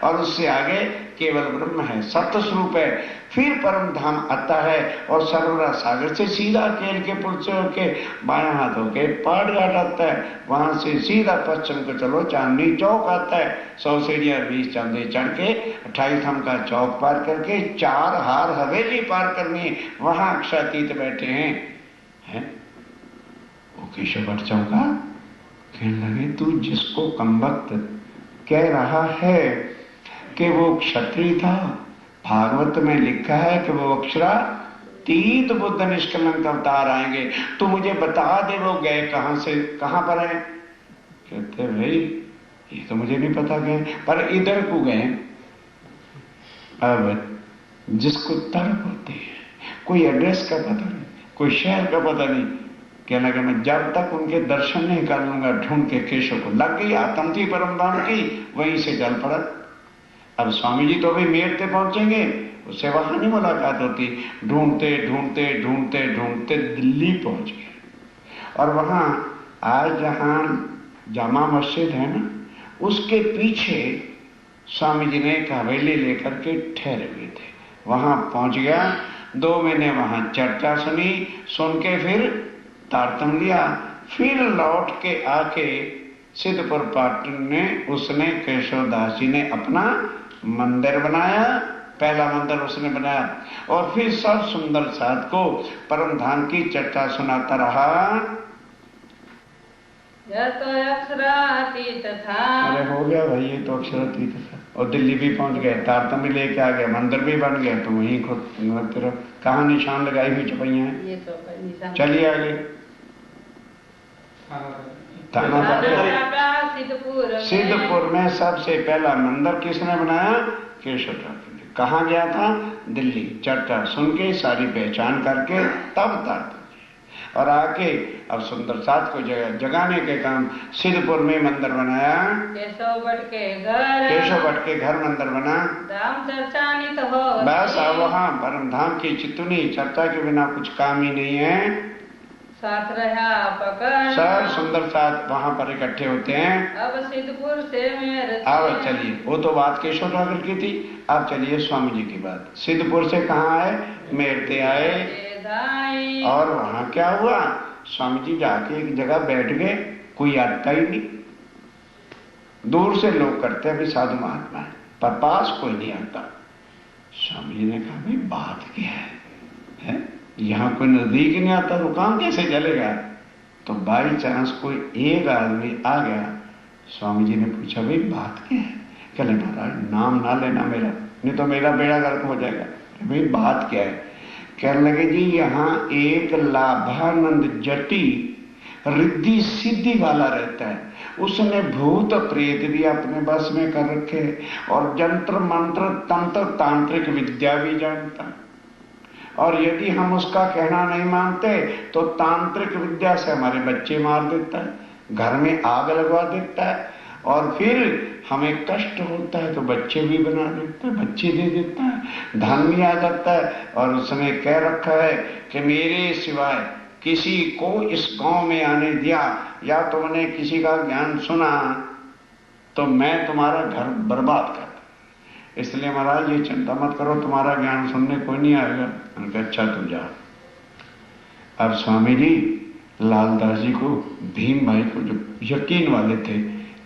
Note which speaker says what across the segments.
Speaker 1: और उससे आगे केवल ब्रह्म है, सत्य स्वरूप है। फिर परम धाम आता है और सरोवरा सागर से सीधा केल के पुल से होके बायां हाथ होके पाट घाट आता है, वहां से सीधा पश्चिम को चलो चांदनी चौक आता है, 100 सीढ़ियां 20 चांदनी चढ़ के 28 हम का चौक पार करके 4 हार हवेली पार करनी है, वहां अक्षातीत बैठे हैं। वो केशव भट्ट चौका कहने लगे, तू जिसको कमबख्त कह रहा है कि वो क्षत्रिय था, भागवत में लिखा है कि वो अक्षरातीत बुद्ध निष्कलंक अवतार आएंगे, तो मुझे बता दे वो गए कहां से, कहां पर है? कहते भाई ये तो मुझे नहीं पता गए, पर इधर को गए। अब जिसको तर्क होती है, कोई एड्रेस का पता नहीं, कोई शहर का पता नहीं, कहने लगा मैं जब तक उनके दर्शन नहीं कर लूंगा ढूंढ के केशव को। लग गई आत्म थी परम धाम की, वहीं से जल पड़ा। अब स्वामी जी तो अभी मेरते पहुंचेंगे, उससे वहां नहीं मुलाकात होती। ढूंढते ढूंढते ढूंढते ढूंढते दिल्ली पहुंच गए, और वहां आज जहां जामा मस्जिद है ना, उसके पीछे स्वामी जी ने एक हवेली लेकर के ठहरे हुए थे, वहां पहुंच गया। 2 महीने वहां चर्चा सुनी, सुन के फिर तारतम लिया, फिर लौट के आके सिद्धपुर पाटन में उसने केशवदास जी ने अपना मंदिर बनाया, पहला मंदिर उसने बनाया, और फिर सब सुंदर साध को परम धाम की चर्चा सुनाता रहा।
Speaker 2: यह तो अक्षरातीत था।
Speaker 1: अरे हो गया भाई, ये तो अक्षरातीत था। और दिल्ली भी पहुंच गए, तारतम भी लेके आ गए, मंदिर भी बन गया, तो वहीं खुद कहाँ निशान लगाई हुई चपैया है।
Speaker 2: ये तो निशान।
Speaker 1: चलिए आगे। सिद्धपुर में सबसे पहला मंदिर किसने बनाया? केशव ठाकुर ने। कहाँ गया था? दिल्ली। चर्चा सुन के सारी पहचान करके तब तारतम, और आके अब सुंदर साथ को जगाने के काम सिद्धपुर में मंदिर बनाया।
Speaker 2: केशव भट्ट के घर
Speaker 1: मंदिर बना।
Speaker 2: धाम चर्चा नहीं तो हो
Speaker 1: बस अब वहाँ परम धाम की चितुनी चर्चा के बिना कुछ काम ही नहीं है।
Speaker 2: साथ रहा पकड़,
Speaker 1: सब सुंदर साथ वहां पर इकट्ठे होते हैं।
Speaker 2: अब सिद्धपुर से मेरे,
Speaker 1: अब चलिए, वो तो बात केशव ठाकुर की थी, अब चलिए स्वामी जी की बात। सिद्धपुर से कहाँ आए? मेरते आए। और वहां क्या हुआ? स्वामी जी जाके एक जगह बैठ गए, कोई आता ही नहीं। दूर से लोग करते हैं साधु महात्मा है, पर पास कोई नहीं आता। स्वामी जी ने कहा भाई बात क्या है? यहाँ कोई नजदीक नहीं आता तो काम कैसे चलेगा? तो बाई चांस कोई एक आदमी आ गया। स्वामी जी ने पूछा भाई बात क्या है? कहले महाराज नाम ना लेना मेरा, नहीं तो मेरा बेड़ा गर्क हो जाएगा। भाई बात क्या है? कहने लगे जी यहाँ एक लाभानंद जटी रिद्धि सिद्धि वाला रहता है, उसने भूत प्रेत भी अपने बस में कर रखे, और जंत्र मंत्र तंत्र तांत्रिक विद्या भी जानता है, और यदि हम उसका कहना नहीं मानते तो तांत्रिक विद्या से हमारे बच्चे मार देता है, घर में आग लगवा देता है, और फिर हमें कष्ट होता है तो बच्चे भी बना देता है, बच्चे दे देता है, धन भी आ जाता है। और उसने कह रखा है कि मेरे सिवाय किसी को इस गांव में आने दिया या तुमने किसी का ज्ञान सुना तो मैं तुम्हारा घर बर्बाद कर, इसलिए महाराज ये चिंता मत करो, तुम्हारा ज्ञान सुनने कोई नहीं आएगा। उनका अच्छा तू जा। अब स्वामी जी लालदास जी को, भीम भाई को जो यकीन वाले थे,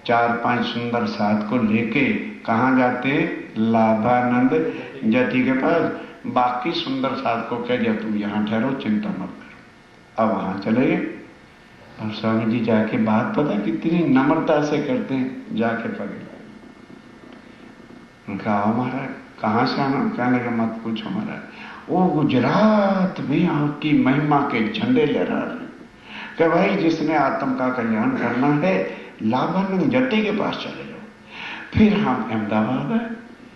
Speaker 1: 4-5 सुंदर साथ को लेके कहाँ जाते? लाभानंद जति के पास। बाकी सुंदर साथ को कह दिया तुम यहाँ ठहरो, चिंता मत करो। अब वहां चले गए, और स्वामी जी जाके बात पता कितनी नम्रता से करते हैं, जाके पकड़ उनका, आओ महाराज कहाँ से आना? कहने का मत पूछो महाराज, वो गुजरात में आपकी महिमा के झंडे लहरा रहे कि भाई जिसने आत्म का कल्याण करना है लाभानंद जट्टी के पास चले जाओ। फिर हम अहमदाबाद आए,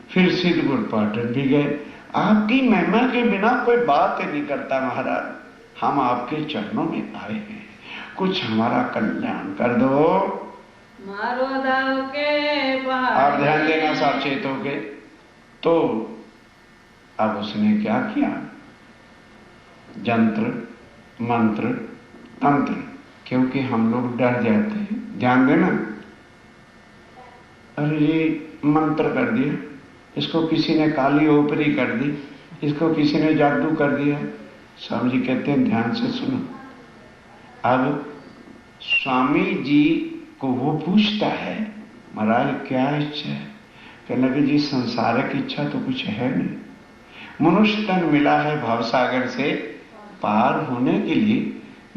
Speaker 1: फिर सिद्धपुर पाटन भी गए। आपकी महिमा के बिना कोई बात नहीं करता महाराज, हम आपके चरणों में आए हैं, कुछ हमारा कल्याण कर दो।
Speaker 2: मारो दाव के
Speaker 1: आप ध्यान देना साचेत हो के। तो अब उसने क्या किया? जंत्र मंत्र तंत्र, क्योंकि हम लोग डर जाते हैं, ध्यान देना, अरे ये मंत्र कर दिया, इसको किसी ने काली ओपरी कर दी, इसको किसी ने जादू कर दिया। स्वामी जी कहते हैं ध्यान से सुनो। अब स्वामी जी को वो पूछता है महाराज क्या इच्छा है? कहने लगे जी संसारिक इच्छा तो कुछ है नहीं, मनुष्य तन मिला है भवसागर से पार होने के लिए।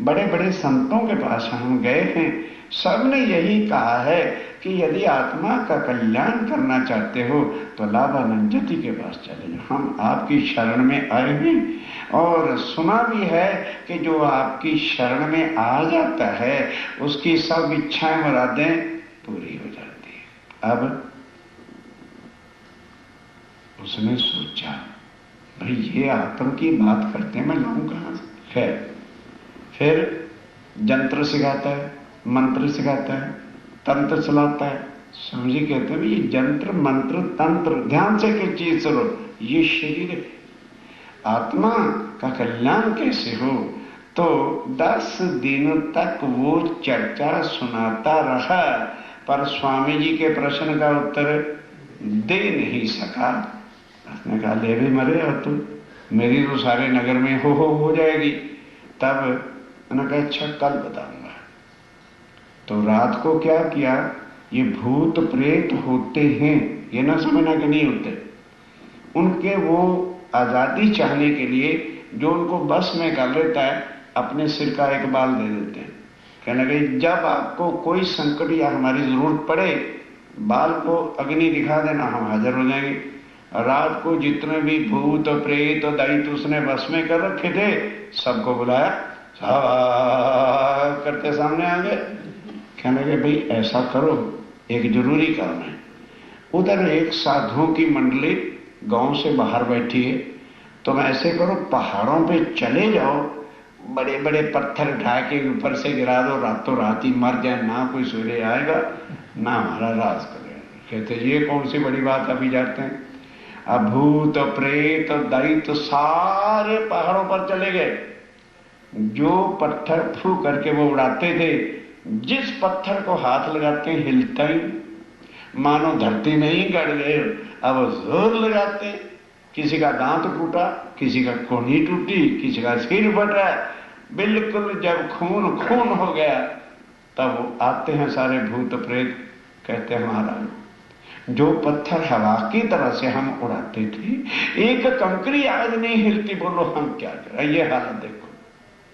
Speaker 1: बड़े बड़े संतों के पास हम गए हैं, सबने यही कहा है कि यदि आत्मा का कल्याण करना चाहते हो तो लाभानंद जति के पास चले जाओ। हम आपकी शरण में आए हैं और सुना भी है कि जो आपकी शरण में आ जाता है उसकी सब इच्छाएं मुरादें पूरी हो जाती है। अब उसने सोचा भाई ये आत्म की बात करते हैं, मैं लाऊं कहां से? फिर जंत्र सिखाता है, मंत्र सिखाता है, तंत्र चलाता है। स्वामी जी कहते हैं ये जंत्र मंत्र तंत्र ध्यान से किस चीज सुनो, ये शरीर है। आत्मा का कल्याण कैसे हो? तो 10 दिन तक वो चर्चा सुनाता रहा, पर स्वामी जी के प्रश्न का उत्तर दे नहीं सका। उसने कहा ले भी मरे और तू, मेरी तो सारे नगर में हो जाएगी। तब उन्होंने कहा अच्छा कल बताऊंगा। तो रात को क्या किया, ये भूत प्रेत होते हैं ये ना समझना कि नहीं होते, उनके वो आजादी चाहने के लिए जो उनको बस में कर लेता है अपने सिर का एक बाल दे देते हैं। कहने लगे जब आपको कोई संकट या हमारी जरूरत पड़े बाल को अग्नि दिखा देना, हम हाजिर हो जाएंगे। रात को जितने भी भूत प्रेत दैत उसने बस में कर रखे थे सबको बुलाया, सब करते सामने आ गए। कहने लगे भाई ऐसा करो, एक जरूरी काम है। उधर एक साधुओं की मंडली गांव से बाहर बैठी है, तुम ऐसे करो पहाड़ों पे चले जाओ, बड़े बड़े पत्थर उठा के ऊपर से गिरा दो, रातों रात ही मर जाए, ना कोई सूर्य आएगा ना हमारा राज करेगा। कहते ये कौन सी बड़ी बात, अभी जाते हैं। अब भूत प्रेत दैत्य सारे पहाड़ों पर चले गए। जो पत्थर फू करके वो उड़ाते थे, जिस पत्थर को हाथ लगाते हिलता ही, मानो धरती में ही गड़ गए। अब जोर लगाते, किसी का दांत टूटा, किसी का कोहनी टूटी, किसी का सिर फटा, बिल्कुल जब खून खून हो गया तब आते हैं सारे भूत प्रेत, कहते हैं महाराज जो पत्थर हवा की तरह से हम उड़ाते थे, एक कंकरी आज नहीं हिलती, बोलो हम क्या करें? ये हालत देखो,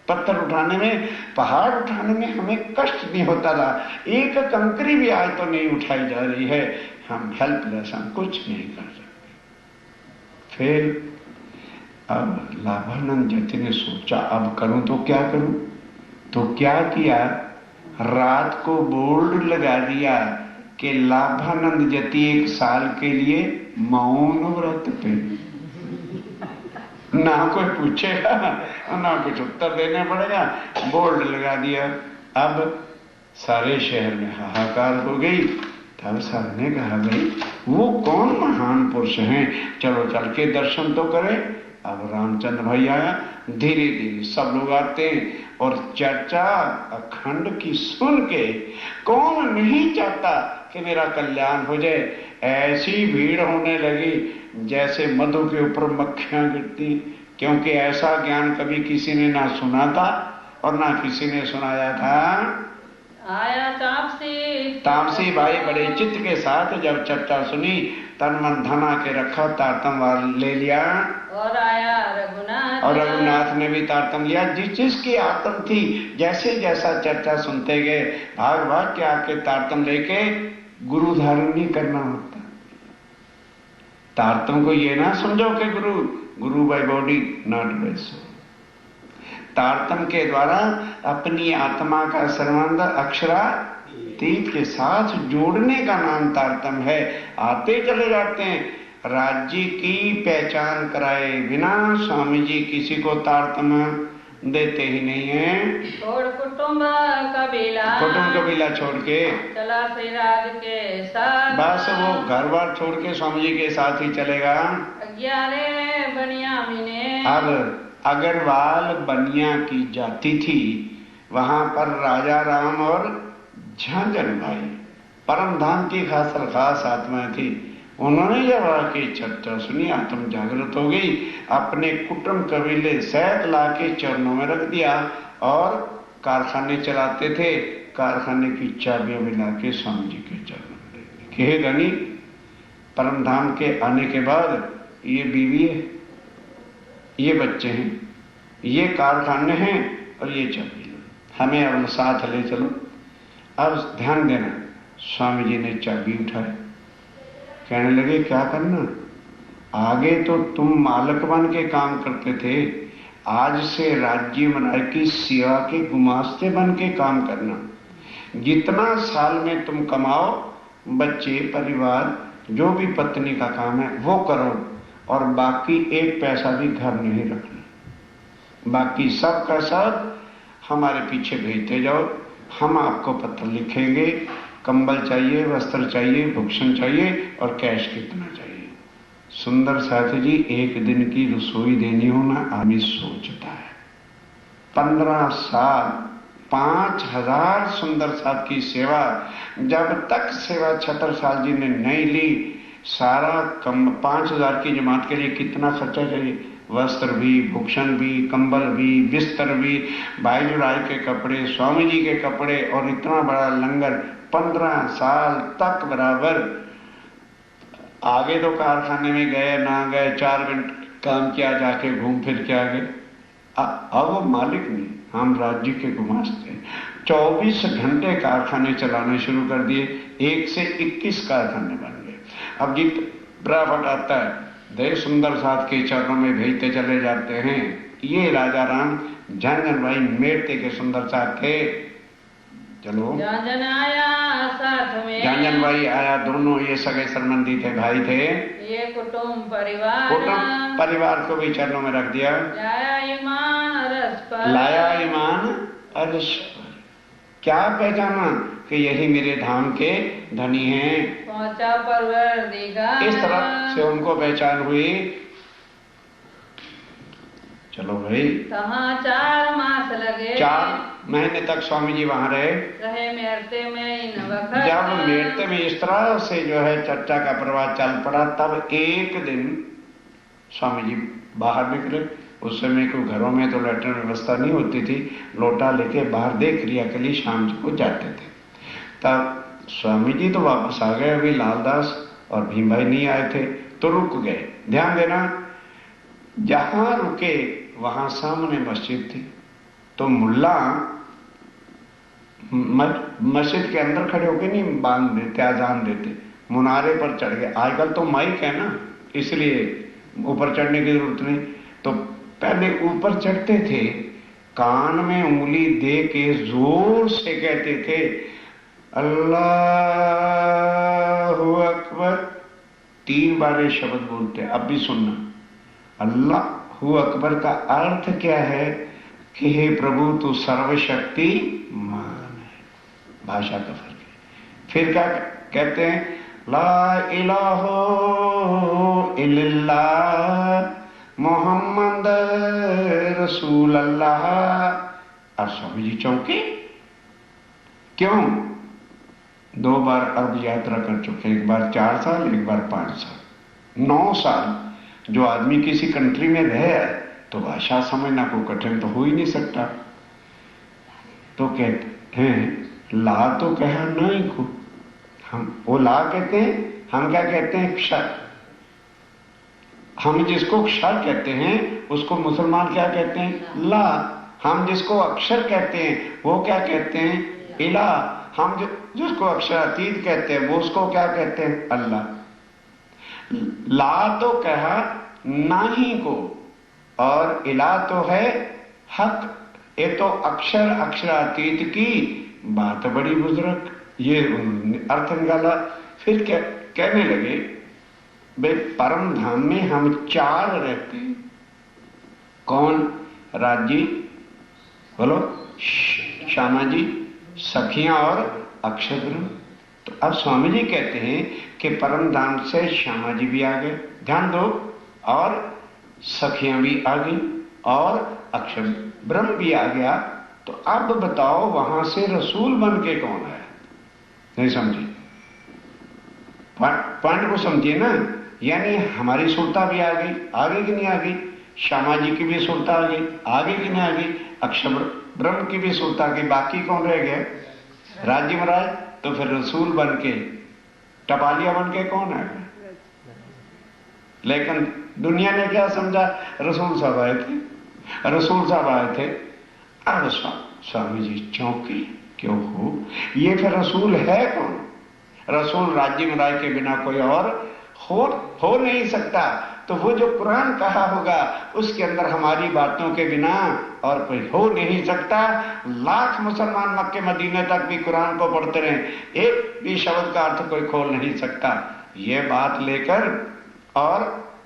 Speaker 1: पत्थर उठाने में, पहाड़ उठाने में हमें कष्ट नहीं होता था, एक कंकरी भी आज तो नहीं उठाई जा रही है, हम हेल्पलेस, हम कुछ नहीं कर सकते। फिर अब लाभानंद जति ने सोचा अब करूं तो क्या करूं? तो क्या किया, रात को बोर्ड लगा दिया कि लाभानंद जति 1 साल के लिए मौन व्रत पे, ना कोई पूछेगा ना कुछ उत्तर देने पड़ेगा, बोर्ड लगा दिया। अब सारे शहर में हाहाकार हो गई। तब सबने कहा भाई वो कौन महान पुरुष हैं, चलो चल के दर्शन तो करें। अब रामचंद्र भाई आया, धीरे धीरे सब लोग आते हैं और चर्चा अखंड की सुन के, कौन नहीं चाहता कि मेरा कल्याण हो जाए, ऐसी भीड़ होने लगी जैसे मधु के ऊपर मक्खियां गिरती, क्योंकि ऐसा ज्ञान कभी किसी ने ना सुना था और ना किसी ने सुनाया था।
Speaker 2: आया
Speaker 1: तामसी भाई बड़े चित्त के साथ जब चर्चा सुनी, तन मन धना के रखा, तारतम ले लिया,
Speaker 2: और आया रघुनाथ,
Speaker 1: और रघुनाथ ने भी तारतम लिया। जिस जिसकी आत्म थी, जैसे जैसा चर्चा सुनते गए, भाग भाग के आके तारतम लेके गुरु धारण नहीं करना होता। तारतम को ये ना समझो कि गुरु by body not by soul. तारतम के द्वारा अपनी आत्मा का सर्वांग अक्षरातीत के साथ जोड़ने का नाम तारतम है। आते चले जाते हैं, राज्य की पहचान कराए बिना स्वामी जी किसी को तारतम देते ही नहीं है।
Speaker 2: छोड़ कुटुंब
Speaker 1: कबीला छोड़ के
Speaker 2: चला श्रीराज के साथ,
Speaker 1: बस वो घर बार छोड़ के स्वामी जी के साथ ही चलेगा।
Speaker 2: 11 बनियामिने,
Speaker 1: अब अग्रवाल बनिया की जाति थी, वहां पर राजा राम और झांझन भाई परम धाम की खास आत्माएं थी। उन्होंने जब आके चर्चा सुनी, आत्म जागृत हो गई, अपने कुटुंब कबीले सहित लाके चरणों में रख दिया और कारखाने चलाते थे, कारखाने की चाबियां भी लाके स्वामी जी के चरणों में रख दी कि हे धनी, परम धाम के आने के बाद ये बीवी है, ये बच्चे हैं, ये कारखाने हैं और ये चाबी, हमें अब साथ ले चलो। अब ध्यान देना, स्वामी जी ने चाबी उठाई, कहने लगे क्या करना, आगे तो तुम मालिक बन के काम करते थे, आज से राज्य महाराज की सेवा के गुमास्ते बन के काम करना। जितना साल में तुम कमाओ, बच्चे परिवार जो भी पत्नी का काम है वो करो, और बाकी एक पैसा भी घर नहीं रखना, बाकी सब का सब हमारे पीछे भेजते जाओ, हम आपको पत्र लिखेंगे, कंबल चाहिए, वस्त्र चाहिए, भूषण चाहिए और कैश कितना चाहिए। सुंदर साथी जी, एक दिन की रसोई देनी हो ना, आदमी सोचता है। 15 साल 5000 सुंदर साथ की सेवा, जब तक सेवा छत्रसाल जी ने नहीं ली, सारा 5000 की जमात के लिए कितना खर्चा चाहिए, वस्त्र भी, भूषण भी, कंबल भी, बिस्तर भी, भाई जुड़ाई के कपड़े, स्वामी जी के कपड़े और इतना बड़ा लंगर, 15 साल तक बराबर। आगे तो कारखाने में गए ना गए, 4 घंटे काम किया, जाके घूम फिर के आ गए। अब वो मालिक नहीं, हम राज्य के गुमास्ते। 24 घंटे कारखाने चलाने शुरू कर दिए, 1 से 21 कारखाने बन गए। अब जित प्रॉफिट आता है, देव सुंदर साथ के चरणों में भेजते चले जाते हैं। ये राजा राम झंझन भाई मेड़ते के सुंदर साथ थे। चलो,
Speaker 2: झंझन आया साथ में,
Speaker 1: झंझन भाई आया, दोनों ये सगे संबंधी थे, भाई थे।
Speaker 2: ये कुटुंब
Speaker 1: परिवार को भी चरणों में रख दिया।
Speaker 2: लाया ईमान अरस पर,
Speaker 1: लाया ईमान अरस पर। क्या पहचाना कि यही मेरे धाम के धनी हैं।
Speaker 2: पहुंचा परवरदिगार,
Speaker 1: इस तरह से उनको पहचान हुई। चलो भाई,
Speaker 2: कहाँ 4 मास लगे,
Speaker 1: 4 महीने तक स्वामी जी वहां रहे
Speaker 2: मेरते में इन वक्त।
Speaker 1: जब मेरते में इस तरह से जो है चर्चा का प्रवाह चल पड़ा, तब एक दिन स्वामी जी बाहर निकले। उस समय को घरों में तो लैट्रिन व्यवस्था नहीं होती थी, लोटा लेके बाहर देख क्रिया के लिए शाम को जाते थे। तब स्वामी जी तो वापस आ गए, अभी लालदास और भीम भाई नहीं आए थे, तो रुक गए। ध्यान देना, जहां रुके वहां सामने मस्जिद थी, तो मुल्ला मस्जिद के अंदर खड़े होके नहीं बांध देते, आजान देते, मुनारे पर चढ़ गए। आजकल तो माइक है ना, इसलिए ऊपर चढ़ने की जरूरत नहीं। तो पहले ऊपर चढ़ते थे, कान में उंगली दे के जोर से कहते थे अल्लाहु अकबर। 3 बार ये शब्द बोलते हैं। अब भी सुनना, अल्लाहु अकबर का अर्थ क्या है कि हे प्रभु तू सर्वशक्ति मान है। भाषा का फर्क है। फिर क्या कहते हैं, ला इलाहा इल्लल्लाह मोहम्मद रसूल अल्लाह। और स्वामी जी चौंके, क्यों? 2 बार अर्ब यात्रा कर चुके, एक बार 4 साल, एक बार 5 साल, 9 साल। जो आदमी किसी कंट्री में रहे तो भाषा समझना को कठिन तो हो ही नहीं सकता। तो कहते हैं ला तो कहा नहीं को, हम वो ला कहते हैं, हम क्या कहते हैं क्षर। हम जिसको क्षर कहते हैं उसको मुसलमान क्या कहते हैं, ला। हम जिसको अक्षर कहते हैं वो क्या कहते हैं, इला। हम जिसको अक्षरातीत कहते हैं वो उसको क्या कहते हैं, अल्लाह। ला तो कहा नाही को, और इला तो है हक। ये तो अक्षर अक्षरातीत की बात बड़ी बुजुर्ग, ये अर्थ निकाला। फिर क्या कहने लगे, भाई परम धाम में हम 4 रहते हैं। कौन? राजी, बोलो, श्यामा जी, सखियां और अक्षय ब्रह्म। तो अब स्वामी जी कहते हैं कि परम धाम से श्यामा जी भी आ गए, ध्यान दो, और सखियां भी आ गई और अक्षर ब्रह्म भी आ गया। तो अब बताओ वहां से रसूल बन के कौन आया? नहीं समझे? पॉइंट को समझिए ना, यानी हमारी सुरता भी आ गई कि नहीं आ गई? श्यामा जी की भी सुरता आ गई कि नहीं आ गई? अक्षर ब्रह्म की भी सुरता आ गई। बाकी कौन रह गया? राज्य महाराज। तो फिर रसूल बन के, टपालिया बन के कौन आ गया? लेकिन दुनिया ने क्या समझा? रसूल साहब आए थे। अब स्वामी जी चौंकी, क्यों हो? ये फिर रसूल है कौन? रसूल राज्य महाराज के बिना कोई और हो नहीं सकता। तो वो जो कुरान कहा होगा उसके अंदर हमारी बातों के बिना और कोई हो नहीं सकता। लाख मुसलमान मक्के मदीने तक भी कुरान को पढ़ते रहे, एक भी शब्द का अर्थ कोई खोल नहीं सकता। ये बात लेकर और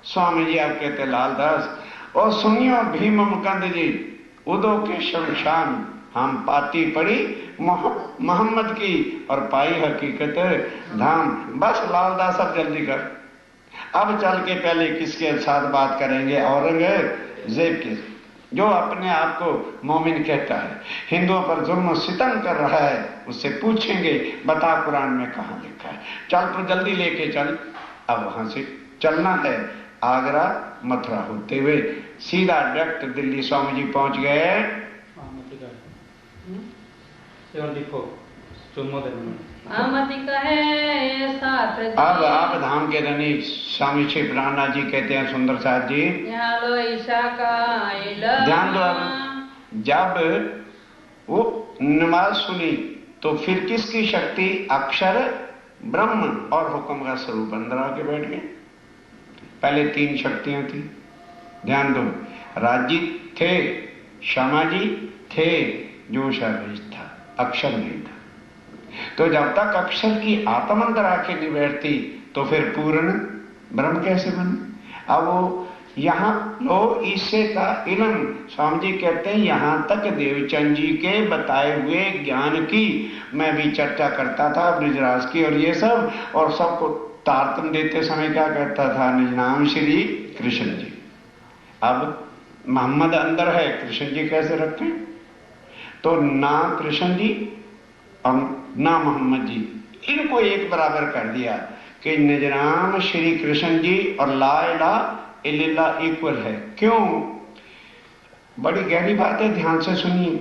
Speaker 1: स्वामी जी आप कहते लालदास, और सुनियो भीम मुकंद जी, उदो के शमशान हम पाती पड़ी मोहम्मद की और पाई हकीकत धाम। बस लालदास अब जल्दी कर, अब चल के पहले किसके साथ बात करेंगे? औरंगजेब के, जो अपने आप को मोमिन कहता है, हिंदुओं पर जुल्म सितम कर रहा है। उससे पूछेंगे बता कुरान में कहां लिखा है? चल तो जल्दी लेके चल। अब वहां से चलना है आगरा मथुरा होते हुए सीधा डायरेक्ट दिल्ली। स्वामी जी पहुंच गए। अब आप धाम के धनी स्वामी श्री प्राणनाथ जी कहते हैं, सुंदर साथ जी ध्यान दो। अब जब वो नमाज सुनी तो फिर किसकी शक्ति? अक्षर ब्रह्म और हुक्म का स्वरूप अंदर आके बैठ गए। पहले 3 शक्तियां थी, ध्यान दो। राजी थे, श्यामा जी थे, जोशावेश था, अक्षर नहीं था। तो जब तक अक्षर की आत्म अंदर आके नहीं बैठती तो फिर पूर्ण ब्रह्म कैसे बने? अब वो यहां लो ईसे का इल्म, स्वामी जी कहते हैं यहां तक देवचंद जी के बताए हुए ज्ञान की मैं भी चर्चा करता था, ब्रिजराज की और ये सब, और सबको तारतम देते समय क्या कहता था? निज नाम श्री कृष्ण जी। अब मोहम्मद अंदर है, कृष्ण जी कैसे रखें? तो ना कृष्ण जी और ना मोहम्मद जी, इनको एक बराबर कर दिया कि निज नाम श्री कृष्ण जी और ला इलाहा इल्लल्लाह इक्वल है। क्यों? बड़ी गहरी बात है, ध्यान से सुनिए।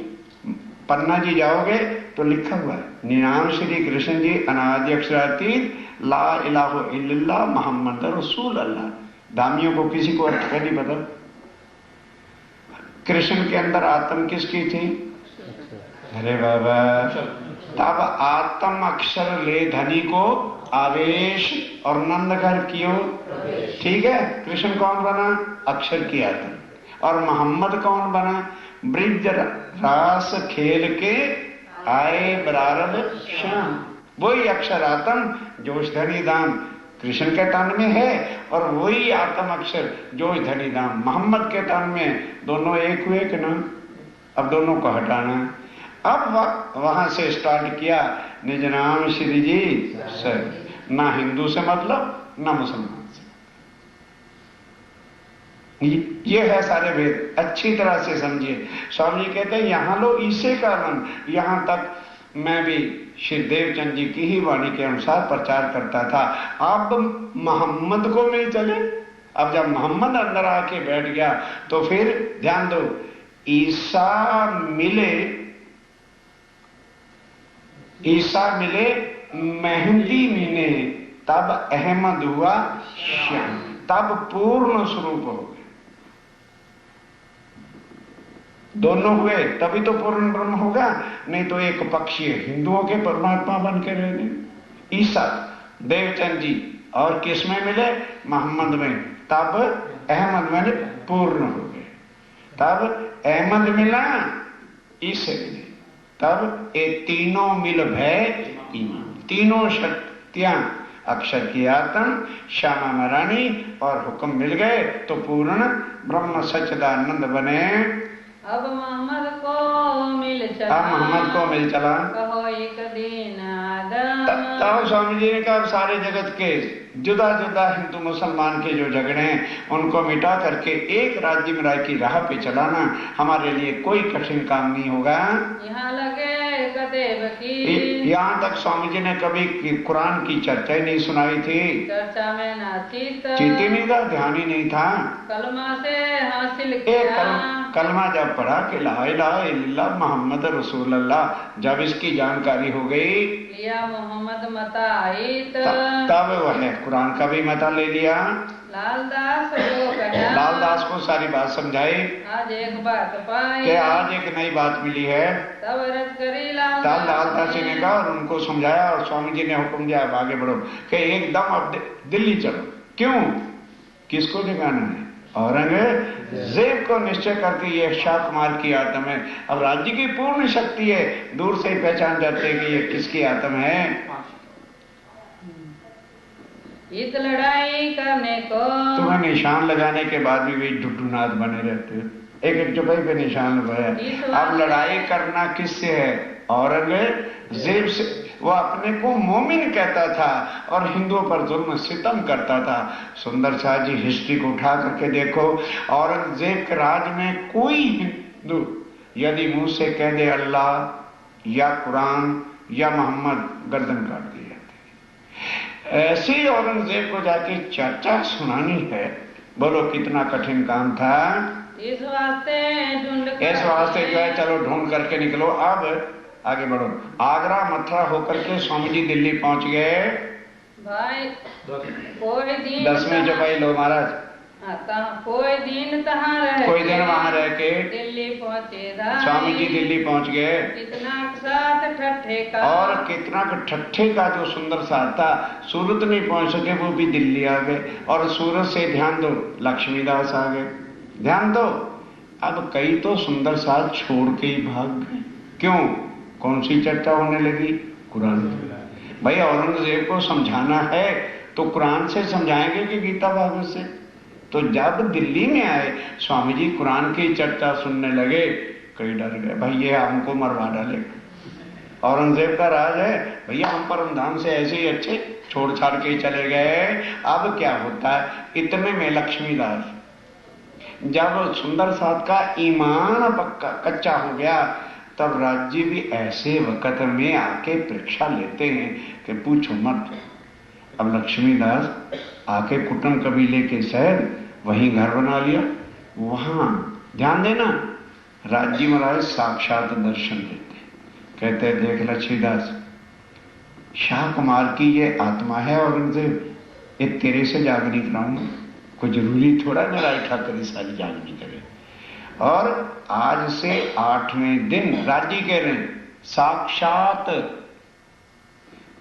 Speaker 1: पन्ना जी जाओगे तो लिखा हुआ है, निनाम श्री कृष्ण जी अनादि अक्षरातीत ला इलाहा इल्लल्लाह मोहम्मद रसूल अल्लाह। दामियों को किसी को अर्थ नहीं पता। कृष्ण के अंदर आत्म किसकी थी? अरे बाबा, तब आत्म अक्षर ले धनी को आवेश और नंद घर कियो। ठीक है, कृष्ण कौन बना? अक्षर की आत्म। और मोहम्मद कौन बना? ब्रिज रास खेल के आए बरारब श्याम। वही अक्षर आत्म जोश धनी दाम कृष्ण के तन में है, और वही आत्म अक्षर जोश धनी दाम मोहम्मद के तन में। दोनों एक हुए कि ना? अब दोनों को हटाना। अब वहां से स्टार्ट किया, निज नाम श्री जी सर। ना हिंदू से मतलब, ना मुसलमान से। ये है सारे भेद, अच्छी तरह से समझिए। स्वामी जी कहते हैं यहां लो ईसे का मन। यहां तक मैं भी श्री देवचंद जी की ही वाणी के अनुसार प्रचार करता था। अब मोहम्मद को मिल चले। अब जब मोहम्मद अंदर आके बैठ गया तो फिर ध्यान दो, ईसा मिले मेहंदी मीने, तब अहमद हुआ श्याम। तब पूर्ण स्वरूप हो गए। दोनों हुए तभी तो पूर्ण ब्रह्म होगा, नहीं तो एक पक्षीय हिंदुओं के परमात्मा बन के रह गए। ईसा देवचंद जी और किसमें मिले? मोहम्मद में। तब अहमद में पूर्ण हो गए। तब अहमद मिला, ईसे मिले, तब ये तीनों मिल भय ईमान। तीनों शक्तियां अक्षर की आत्म, श्यामा महारानी और हुक्म मिल गए तो पूर्ण ब्रह्म सच्चिदानंद बने।
Speaker 2: अब मोहम्मद को मिल चला, कहो एक दिन
Speaker 1: तब स्वामी जी ने कहा सारे जगत के जुदा जुदा हिंदू मुसलमान के जो झगड़े हैं उनको मिटा करके एक राज्य में राय की राह पे चलाना हमारे लिए कोई कठिन काम नहीं होगा।
Speaker 2: यहाँ लगे कदेब की
Speaker 1: यहाँ तक स्वामी जी ने कभी कुरान की चर्चा ही नहीं सुनाई थी,
Speaker 2: चर्चा में ना
Speaker 1: चित ही नहीं था, ध्यान ही नहीं था।
Speaker 2: कलमा से हासिल किया,
Speaker 1: कलमा जब पढ़ा कि ला इलाहा इल्लल्लाह मोहम्मद रसूलुल्लाह, जब इसकी जानकारी हो गई,
Speaker 2: लिया मोहम्मद मता आई,
Speaker 1: तब वह कुरान का भी मता ले लिया।
Speaker 2: लालदास को कहा,
Speaker 1: लालदास को सारी बात समझाई,
Speaker 2: आज एक बात पाई,
Speaker 1: कि आज एक नई बात मिली है।
Speaker 2: तब रज करी
Speaker 1: लालदास जी ने कहा और उनको समझाया, और स्वामी जी ने हुक्म दिया अब आगे बढ़ो, कि एकदम अब दिल्ली चलो। क्यों? किसको दिखाना है? औरंगजेब को निश्चय करके ये शाह कुमार की आत्म है। अब राज्य की पूर्ण शक्ति है, दूर से ही पहचान जाते हैं कि ये किसकी आत्म है।
Speaker 2: इत लड़ाई करने को,
Speaker 1: तुम्हें निशान लगाने के बाद भी वे ढुढुनाथ बने रहते हो, एक एक चौपाई पे निशान लगाया। अब लड़ाई करना किससे है? औरंगजेब से। वो अपने को मोमिन कहता था और हिंदुओं पर जुल्म सितम करता था। सुंदर शाह जी हिस्ट्री को उठा करके देखो, औरंगजेब के राज में कोई हिंदू यदि मुंह से कह दे अल्लाह या कुरान या मोहम्मद, गर्दन काट दी जाती। ऐसे ही औरंगजेब को जाके चर्चा सुनानी है, बोलो कितना कठिन काम था।
Speaker 2: इस वास्ते
Speaker 1: जो है चलो ढूंढ करके निकलो, अब आगे बढ़ो। आगरा मथुरा होकर के स्वामी जी दिल्ली पहुंच गए।
Speaker 2: भाई कोई दिन
Speaker 1: 10वीं चौपाई लो महाराज।
Speaker 2: कोई दिन
Speaker 1: वहां रह के
Speaker 2: दिल्ली पहुंचे,
Speaker 1: स्वामी जी दिल्ली पहुंच गए।
Speaker 2: कितना साथ ठट्ठे का,
Speaker 1: और कितना ठट्ठे का जो सुंदर साथ था। सूरत नहीं पहुंच सके, वो भी दिल्ली आ गए। और सूरत से ध्यान दो, लक्ष्मीदास आ गए। ध्यान दो, अब कई तो सुंदर साथ छोड़ के ही भाग गए। क्यों? कौन सी चर्चा होने लगी? कुरान। भाई औरंगजेब को समझाना है तो कुरान से समझाएंगे कि गीता भागवत से? तो जब दिल्ली में आए स्वामी जी कुरान की चर्चा सुनने लगे, कई डर गए, भाई ये हमको मरवा डालेगा। औरंगजेब का राज है भैया, हम परम धाम से ऐसे ही अच्छे छोड़ छाड़ के चले गए। अब क्या होता है? इतने में लक्ष्मीदास, जब सुंदर साथ का ईमान पक्का कच्चा हो गया, तब राज्य भी ऐसे वक्त में आके परीक्षा लेते हैं कि पूछो मत। अब लक्ष्मीदास आके कुटुंब कबीले के शहर वहीं घर बना लिया। वहां ध्यान देना, राज्य महाराज साक्षात दर्शन देते, कहते देख लक्ष्मीदास, शाह कुमार की ये आत्मा है औरंगजेब, ये तेरे से जागनी कराऊंगा। कोई जरूरी थोड़ा मेरा ठाकर सारी जागनी करे। और आज से 8वें दिन राज्य कह रहे हैं, साक्षात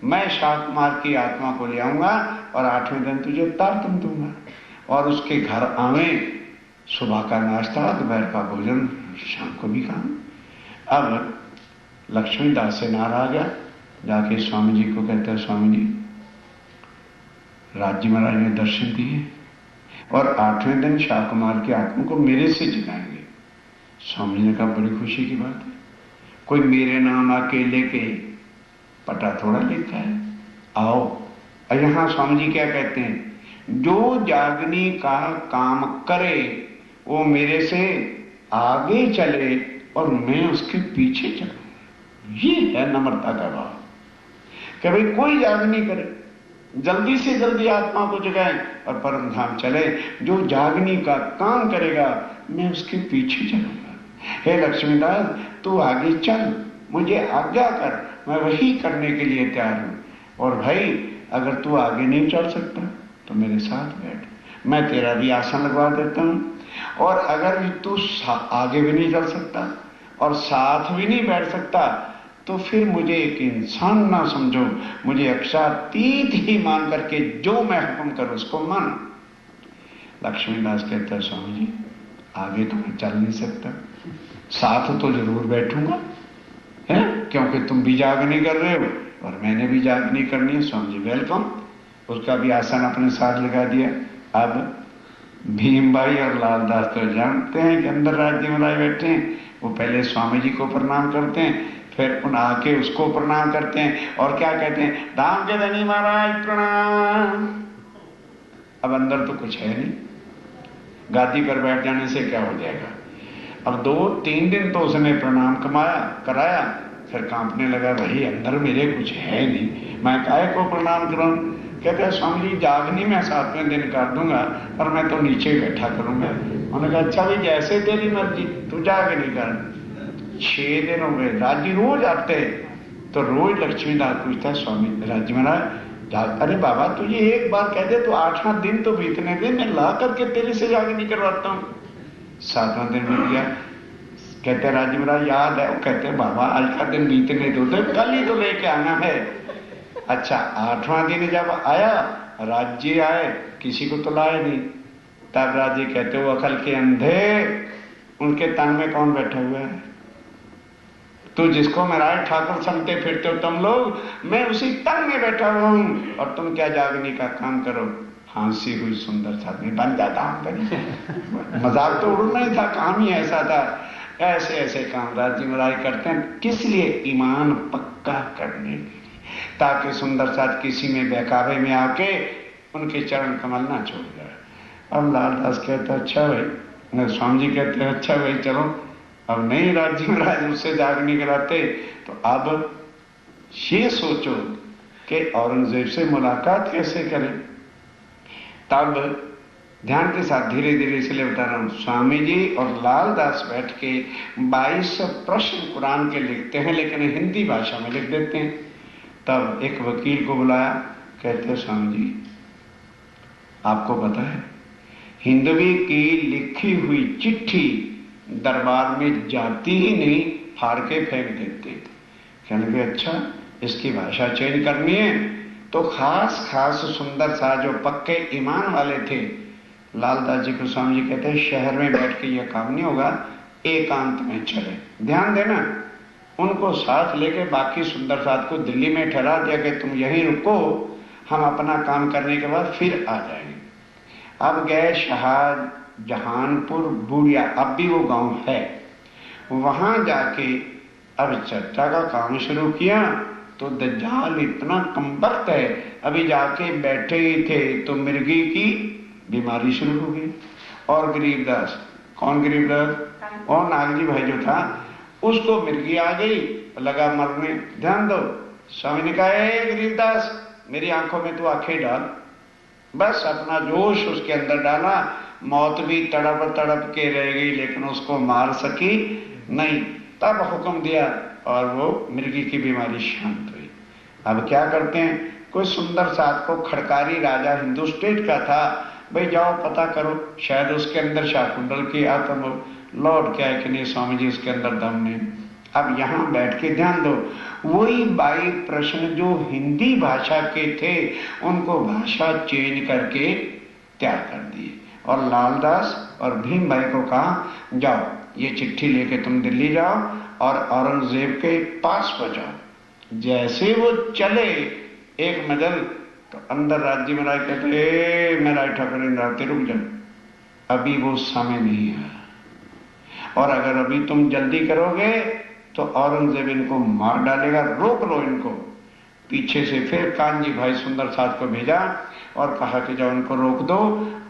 Speaker 1: मैं शाह कुमार की आत्मा को ले आऊंगा और 8वें दिन तुझे उतार तुम दूंगा। और उसके घर आवे, सुबह का नाश्ता, दोपहर का भोजन, शाम को भी काम। अब लक्ष्मीदास से नारा आ गया, जाके स्वामी जी को कहता है, स्वामी जी राज्य महाराज ने दर्शन दिए और 8वें दिन शाह कुमार की आत्मा को मेरे से जगाएंगे। स्वामी जी ने कहा बड़ी खुशी की बात है, कोई मेरे नाम अकेले के पटा थोड़ा लेता है, आओ। और यहां स्वामी जी क्या कहते हैं, जो जागनी का काम करे वो मेरे से आगे चले और मैं उसके पीछे चलूं। ये है नम्रता का भाव कि भाई कोई जागनी करे, जल्दी से जल्दी आत्मा को जगाए और परम धाम चले। जो जागनी का काम करेगा मैं उसके पीछे चलूंगा। हे लक्ष्मीदास, तू आगे चल, मुझे आज्ञा कर, मैं वही करने के लिए तैयार हूं। और भाई अगर तू आगे नहीं चल सकता तो मेरे साथ बैठ, मैं तेरा भी आसन लगवा देता हूं। और अगर तू आगे भी नहीं चल सकता और साथ भी नहीं बैठ सकता तो फिर मुझे एक इंसान ना समझो, मुझे अक्षातीत ही मान करके जो मैं हुक्म करूं उसको मान। लक्ष्मीदास कहता है, स्वामी जी आगे तो मैं चल नहीं सकता, साथ तो जरूर बैठूंगा, है क्योंकि तुम भी जागनी कर रहे हो और मैंने भी जागनी करनी है। स्वामी जी वेलकम। उसका भी आसन अपने साथ लगा दिया। अब भीम भाई और लालदास तो जानते हैं कि अंदर राज्य महाराज बैठे हैं, वो पहले स्वामी जी को प्रणाम करते हैं, फिर उन आके उसको प्रणाम करते हैं और क्या कहते हैं, धाम के धनी महाराज प्रणाम। अब अंदर तो कुछ है नहीं, गादी पर बैठ जाने से क्या हो जाएगा। अब 2-3 दिन तो उसने प्रणाम कराया, फिर कांपने लगा, भाई अंदर मेरे कुछ है नहीं, मैं काहे को प्रणाम करूं। कहते हैं स्वामी जी जागनी मैं 7वें दिन कर दूंगा, पर मैं तो नीचे बैठा करूंगा। उन्होंने कहा अच्छा भाई जैसे तेरी मर्जी, तू जागनी कर। 6 दिन हो गए, राजी रोज आते, तो रोज लक्ष्मीदास पूछता है स्वामी राजी महाराज, अरे बाबा तुझे एक बार कह दे तो 8वां दिन तो बीतने दे, मैं ला करके तेरे से जागनी करवाता हूँ। 7वां दिन बीत गया। कहते राजी महाराज याद है? वो कहते बाबा आज का दिन बीतने दो, कल ही तो लेके आना है। अच्छा 8वां दिन जब आया, राज्य आए, किसी को तो लाए नहीं। तब राज्य कहते वो अकल के अंधे, उनके तन में कौन बैठा हुआ है? तो जिसको महाराज ठाकुर समझते फिरते हो तुम लोग, मैं उसी तन में बैठा हुआ हूं, और तुम क्या जागने का काम करो। फांसी हुई सुंदर साधनी बन जाता हूं। मजाक तो उड़ना ही था, काम ही ऐसा था। ऐसे ऐसे काम राज्य महाराज करते हैं, किस लिए? ईमान पक्का करने के लिए, ताकि सुंदर साथ किसी में बहकावे में आके उनके चरण कमल ना छोड़ जाए। अब लालदास कहते अच्छा भाई, स्वामी जी कहते हैं अच्छा भाई चलो, अब नहीं राज्य महाराज उससे जागने कराते, तो अब ये सोचो कि औरंगजेब से मुलाकात कैसे करें। तब ध्यान के साथ धीरे धीरे इसलिए बता रहा हूं, स्वामी जी और लालदास बैठ के 22 प्रश्न कुरान के लिखते हैं, लेकिन हिंदी भाषा में लिख देते हैं। तब एक वकील को बुलाया, कहते स्वामी जी आपको पता है हिंदवी की लिखी हुई चिट्ठी दरबार में जाती ही नहीं, फाड़ के फेंक देते। कहने लगे अच्छा इसकी भाषा चेंज करनी है। तो खास खास सुंदर सा जो पक्के ईमान वाले थे, लालदास जी को स्वामी जी कहते हैं शहर में बैठ के यह काम नहीं होगा, एकांत में चले। ध्यान देना, उनको साथ लेके बाकी सुंदर साथ को दिल्ली में ठहरा दिया कि तुम यहीं रुको, हम अपना काम करने के बाद फिर आ जाएंगे। अब गए शाहजहानपुर बूढ़िया, अब भी वो गांव है, वहां जाके अब चर्चा का काम शुरू किया। तो दज्जाल इतना कमबख्त है, अभी जाके बैठे ही थे तो मिर्गी की बीमारी शुरू हो गई। और गरीबदास, कौन गरीबदास? और नागजी भाई जो था, उसको मिर्गी आ गई, लगा मरने। ध्यान दो, स्वामी ने कहा गरीबदास मेरी आंखों में तू आंखें डाल, बस अपना जोश उसके अंदर डाला। मौत भी तड़प तड़प के रह गई, लेकिन उसको मार सकी नहीं। तब हुक्म दिया और वो मिर्गी की बीमारी शांत हुई। अब क्या करते हैं, कोई सुंदर साथ को खड़कारी राजा हिंदू स्टेट का था, भाई जाओ पता करो, शायद उसके अंदर शाकुंडल की आत्म हो, लौट क्या है कि नहीं स्वामी जी उसके अंदर दम नहीं। अब यहां बैठ के ध्यान दो, वही 22 प्रश्न जो हिंदी भाषा के थे उनको भाषा चेंज करके तैयार कर दिए, और लालदास और भीम भाई को कहा जाओ ये चिट्ठी लेके तुम दिल्ली जाओ और औरंगजेब के पास पहुंचाओ। जैसे वो चले एक नजर, तो अंदर राज्य महाराज कहते महाराज ठाकुर इंद्रावती रुक जाओ, अभी वो समय नहीं है, और अगर अभी तुम जल्दी करोगे तो औरंगजेब इनको मार डालेगा, रोक लो इनको। पीछे से फिर कानजी भाई सुंदर साथ को भेजा और कहा कि जाओ उनको रोक दो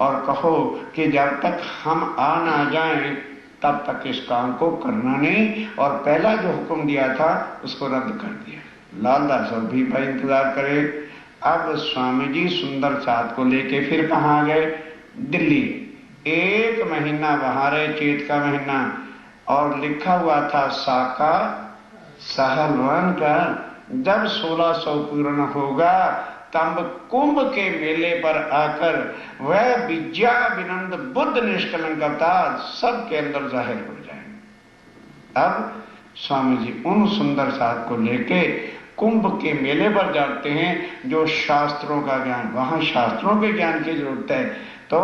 Speaker 1: और कहो कि जब तक हम आ ना जाएं तब तक इस काम को करना नहीं, और पहला जो हुक्म दिया था उसको रद्द कर दिया। लालदास और भी भाई इंतजार करे। अब स्वामी जी सुंदर साथ को लेके फिर कहाँ गए? दिल्ली। 1 महीना वहां रहे, चैत का महीना, और लिखा हुआ था साका सहलवन का, जब 1600 पूर्ण होगा तब कुंभ के मेले पर आकर वह विद्या विनंद बुद्ध निष्कलंकता सबके अंदर जाहिर हो जाएंगे। अब स्वामी जी उन सुंदर साथ को लेके कुंभ के मेले पर जाते हैं, जो शास्त्रों का ज्ञान, वहां शास्त्रों के ज्ञान की जरूरत है। तो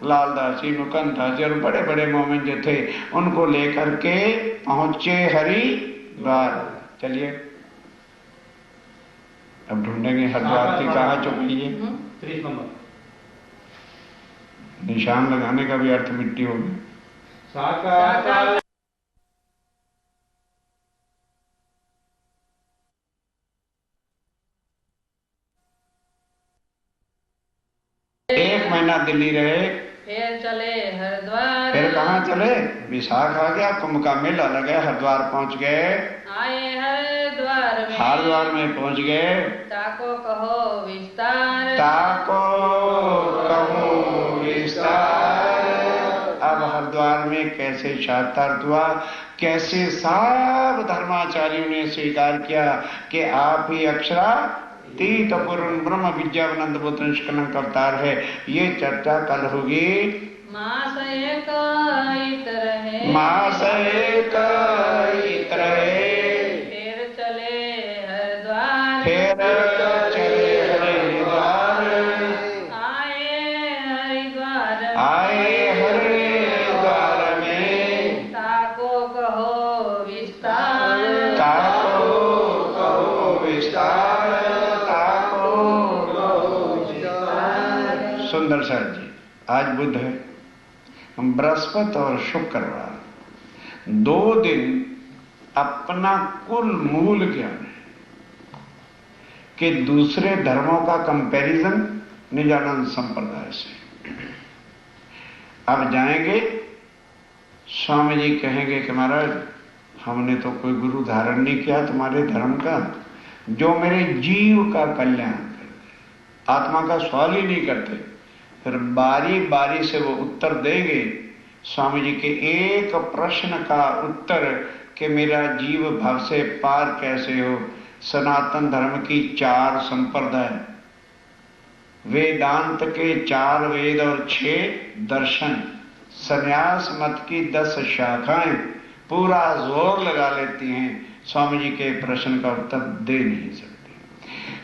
Speaker 1: लालदास जी, मुकंदास जी और बड़े बड़े मोमिन जो थे उनको लेकर के पहुंचे हरिद्वार। चलिए अब ढूंढेंगे हरिद्वार की कहाँ चुकी है।
Speaker 3: 30 नंबर
Speaker 1: निशान लगाने का भी अर्थ मिट्टी होगी। एक महीना दिल्ली रहे,
Speaker 2: फिर चले हरिद्वार।
Speaker 1: फिर कहाँ चले? विशाख आ गया, कुंभ का मेला लगा, हरिद्वार पहुंच गए।
Speaker 2: आए हरिद्वार हरिद्वार में
Speaker 1: पहुंच गए।
Speaker 2: ताको कहो विस्तार,
Speaker 1: ताको कहो विस्तार। अब हरिद्वार में कैसे साक्षात्कार हुआ, कैसे सब धर्माचार्यों ने स्वीकार किया कि आप ही अक्षरातीत पूर्ण ब्रह्म विद्यानंद पुत्र निष्कलंक अवतार है। ये चर्चा कल होगी।
Speaker 2: मास एक इत रहे,
Speaker 1: मास एक इत रहे,
Speaker 2: फिर चले हरिद्वार,
Speaker 1: फिर चले हरिद्वार, आए हरिद्वार में,
Speaker 2: ताको कहो विस्तार,
Speaker 1: ताको कहो विस्तार, ताको कहो विस्तार। सुंदर सर जी, आज बुध है, बृहस्पति और शुक्रवार 2 दिन अपना कुल मूल ज्ञान है कि दूसरे धर्मों का कंपैरिजन निजानंद संप्रदाय से। अब जाएंगे, स्वामी जी कहेंगे कि महाराज हमने तो कोई गुरु धारण नहीं किया तुम्हारे धर्म का, जो मेरे जीव का कल्याण करते, आत्मा का सवाल ही नहीं करते। फिर बारी बारी से वो उत्तर देंगे स्वामी जी के एक प्रश्न का उत्तर कि मेरा जीव भाव से पार कैसे हो। सनातन धर्म की 4 संप्रदाय, वेदांत के 4 वेद और 6 दर्शन, संन्यास मत की 10 शाखाएं पूरा जोर लगा लेती हैं, स्वामी जी के प्रश्न का उत्तर दे नहीं सकते।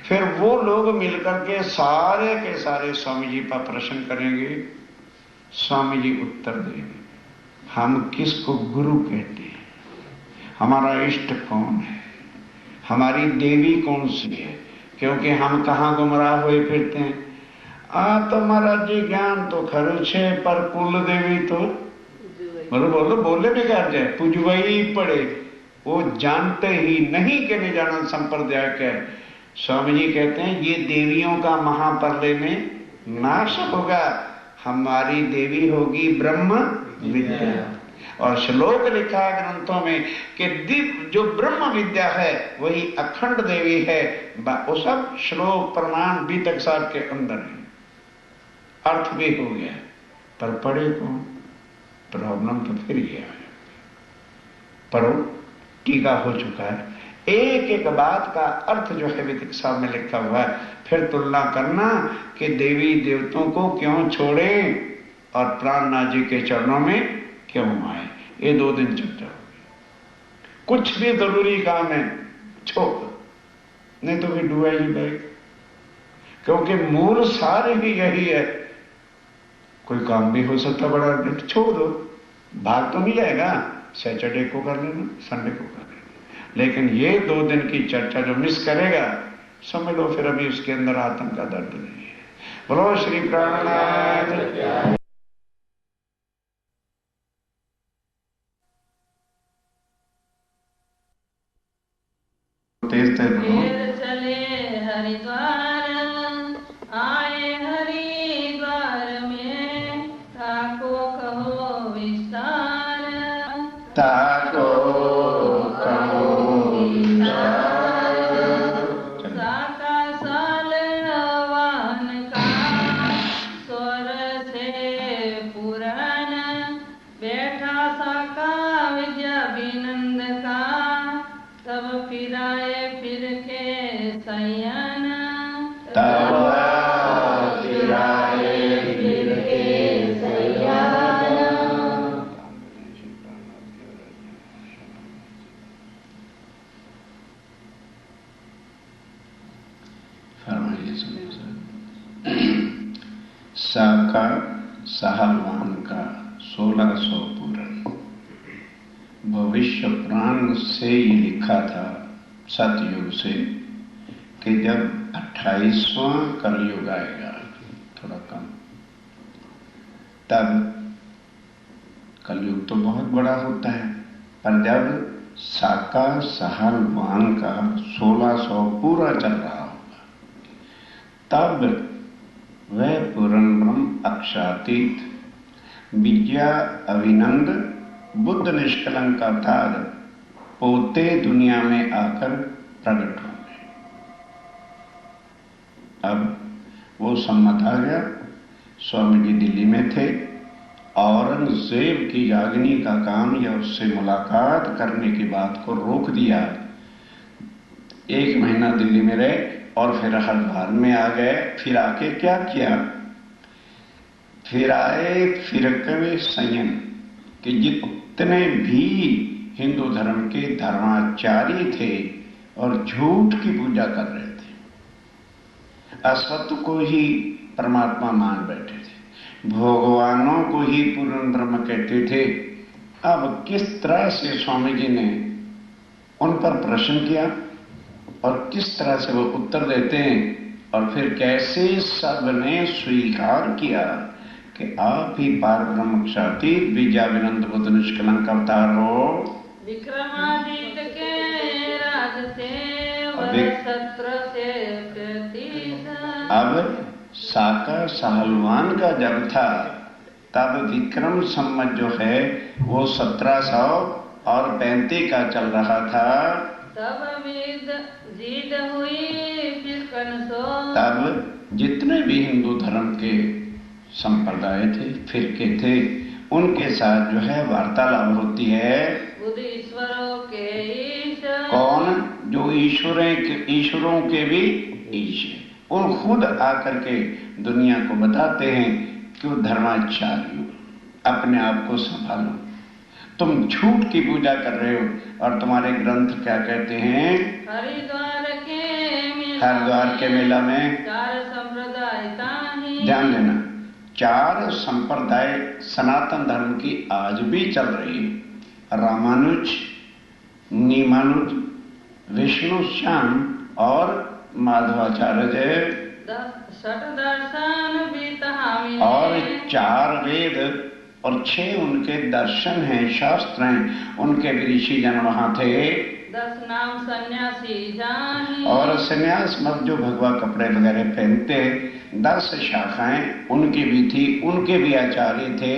Speaker 1: फिर वो लोग मिलकर के सारे स्वामी जी पर प्रश्न करेंगे, स्वामी जी उत्तर देंगे। हम किसको गुरु कहते हैं, हमारा इष्ट कौन है, हमारी देवी कौन सी है, क्योंकि हम कहाँ गुमराह हुए फिरते हैं। तो महाराज जी ज्ञान तो खर्च है, पर कुल देवी तो बोले बिगाड़ जाए, पूजवई पड़े। वो जानते ही नहीं कि निजानंद संप्रदाय के स्वामी जी कहते हैं ये देवियों का महाप्रलय में नाश होगा, हमारी देवी होगी ब्रह्म विद्या। और श्लोक लिखा है ग्रंथों में कि दिव्य जो ब्रह्म विद्या है वही अखंड देवी है। वो सब श्लोक प्रमाण बीतक साहब के अंदर है, अर्थ भी हो गया, पर पढ़े कौन? प्रॉब्लम तो फिर ये है, पढ़ो, टीका हो चुका है, एक एक बात का अर्थ जो है विदिक साहब में लिखा हुआ है। फिर तुलना करना कि देवी देवताओं को क्यों छोड़े और प्राणनाथ जी के चरणों में क्यों आए। ये 2 दिन चर्चा होगी। कुछ भी जरूरी काम है छोड़, नहीं तो फिर डुआ ही बैग, क्योंकि मूल सारे भी यही है। कोई काम भी हो सकता बड़ा, छोड़ दो, भाग तो मिलेगा, सैटरडे को कर लेना, संडे को कर लेना, लेकिन ये 2 दिन की चर्चा जो मिस करेगा समझ लो फिर अभी उसके अंदर आत्म का दर्द नहीं है। बोलो श्री प्राणनाथ।
Speaker 2: चले हरिद्वार, आए हरिद्वार में, ताको कहो विस्तार,
Speaker 1: ताको कहो विस्तार।
Speaker 2: साका साल वाहन का स्वर से पुराण, बैठा साका विद्या विनंद का, तब फिराए फिर के सयन,
Speaker 1: तब फिराए फिर के सयन। फरमाइए साका साहवान का 1600 पूर्ण भविष्य पुराण से ही लिखा था सतयुग से कि जब 28वां कलयुग आएगा, थोड़ा कम, तब कलयुग तो बहुत बड़ा होता है, पर जब साका साहवान का 1600 पूरा चल रहा होगा, तब वह पूर्ण ब्रह्म अक्षरातीत विद्या अभिनंद बुद्ध निष्कलंक अवतार पोते दुनिया में आकर प्रकट होंगे। अब वो सम्मत आ गया। स्वामी जी दिल्ली में थे। औरंगजेब की याग्नि का काम या उससे मुलाकात करने की बात को रोक दिया। 1 महीना दिल्ली में रहे और फिर हरिद्वार में आ गए। फिर आके क्या किया, फिर आए फिरकवे संयम कि जितने भी हिंदू धर्म के धर्माचारी थे और झूठ की पूजा कर रहे थे, असत्य को ही परमात्मा मान बैठे थे, भगवानों को ही पूर्ण ब्रह्म कहते थे। अब किस तरह से स्वामी जी ने उन पर प्रश्न किया और किस तरह से वो उत्तर देते हैं, और फिर कैसे सबने स्वीकार किया कि आप ही पार ब्रह्म क्षातीत बीजा विनंद बुद्ध निष्कलंक अवतार हो।
Speaker 2: विक्रमादित्य के राज से सत्र से
Speaker 1: अब साका सहलवान का जब था तब विक्रम संवत जो है वो 1735 का चल रहा था।
Speaker 2: तब जीत हुई फिर कनसो।
Speaker 1: तब जितने भी हिंदू धर्म के संप्रदाय थे, फिरके थे, उनके साथ जो है वार्तालाप होती है।
Speaker 2: बुद्ध ईश्वरों के ईश्वर।
Speaker 1: कौन? जो ईश्वरों के भी ईश्वर। और खुद आकर के दुनिया को बताते हैं कि वो धर्माचार्य अपने आप को संभालो, तुम झूठ की पूजा कर रहे हो। और तुम्हारे ग्रंथ क्या कहते हैं? हरिद्वार के मेला में
Speaker 2: 4 संप्रदाय
Speaker 1: ध्यान देना, 4 संप्रदाय सनातन धर्म की आज भी चल रही है। रामानुज, नीमानुज, विष्णु श्याम और माधवाचार्य और 4 वेद और 6 उनके दर्शन हैं, शास्त्र हैं। उनके भी ऋषि जन वहां थे।
Speaker 2: 10 नाम सन्यासी जानी।
Speaker 1: और सन्यास मत जो भगवा कपड़े वगैरह पहनते, 10 शाखाएं उनकी भी थी, उनके भी आचार्य थे।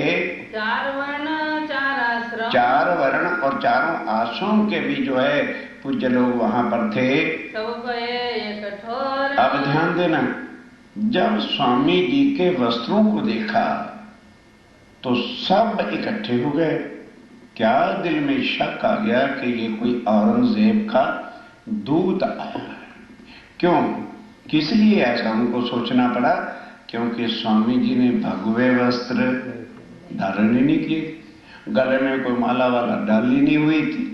Speaker 2: 4 वर्ण 4 आश्रम।
Speaker 1: 4 वर्ण और 4 आश्रम के भी जो है पूज्य लोग वहां पर थे।
Speaker 2: सब ये कठोर।
Speaker 1: अब ध्यान देना, जब स्वामी जी के वस्त्रों को देखा तो सब इकट्ठे हो गए। क्या दिल में शक आ गया कि ये कोई औरंगजेब का दूत आया है? क्यों, किस लिए ऐसा उनको सोचना पड़ा? क्योंकि स्वामी जी ने भगवे वस्त्र धारण ही नहीं किए, गले में कोई माला वाला डाली नहीं हुई थी।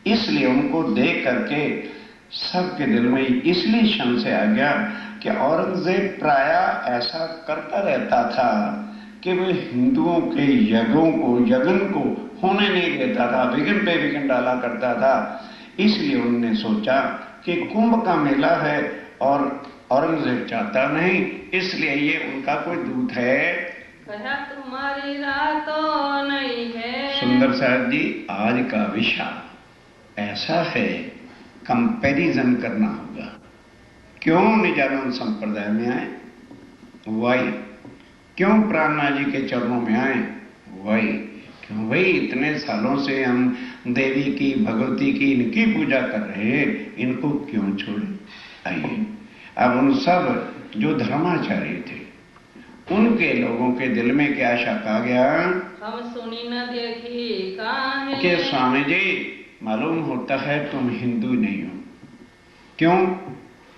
Speaker 1: इसलिए उनको देख करके सबके दिल में इसलिए संशय आ गया कि औरंगजेब प्रायः ऐसा करता रहता था कि वो हिंदुओं के यज्ञ को होने नहीं देता था, विघ्न पे विघ्न डाला करता था। इसलिए उन्होंने सोचा कि कुंभ का मेला है और औरंगजेब चाहता नहीं, इसलिए ये उनका कोई दूत है।
Speaker 2: कहा तुम्हारी रातों नहीं है।
Speaker 1: सुंदर साहब जी, आज का विषय ऐसा है, कंपैरिजन करना होगा। क्यों निजानंद संप्रदाय में आए? वाई। क्यों प्राणा जी के चरणों में आए? वाई। क्यों भाई इतने सालों से हम देवी की, भगवती की, इनकी पूजा कर रहे हैं, इनको क्यों छोड़े? आइए, अब उन सब जो धर्माचार्य थे उनके लोगों के दिल में क्या शक आ गया?
Speaker 2: हम सुनी न देखी कहाँ है
Speaker 1: कि स्वामी जी मालूम होता है तुम हिंदू नहीं हो। क्यों?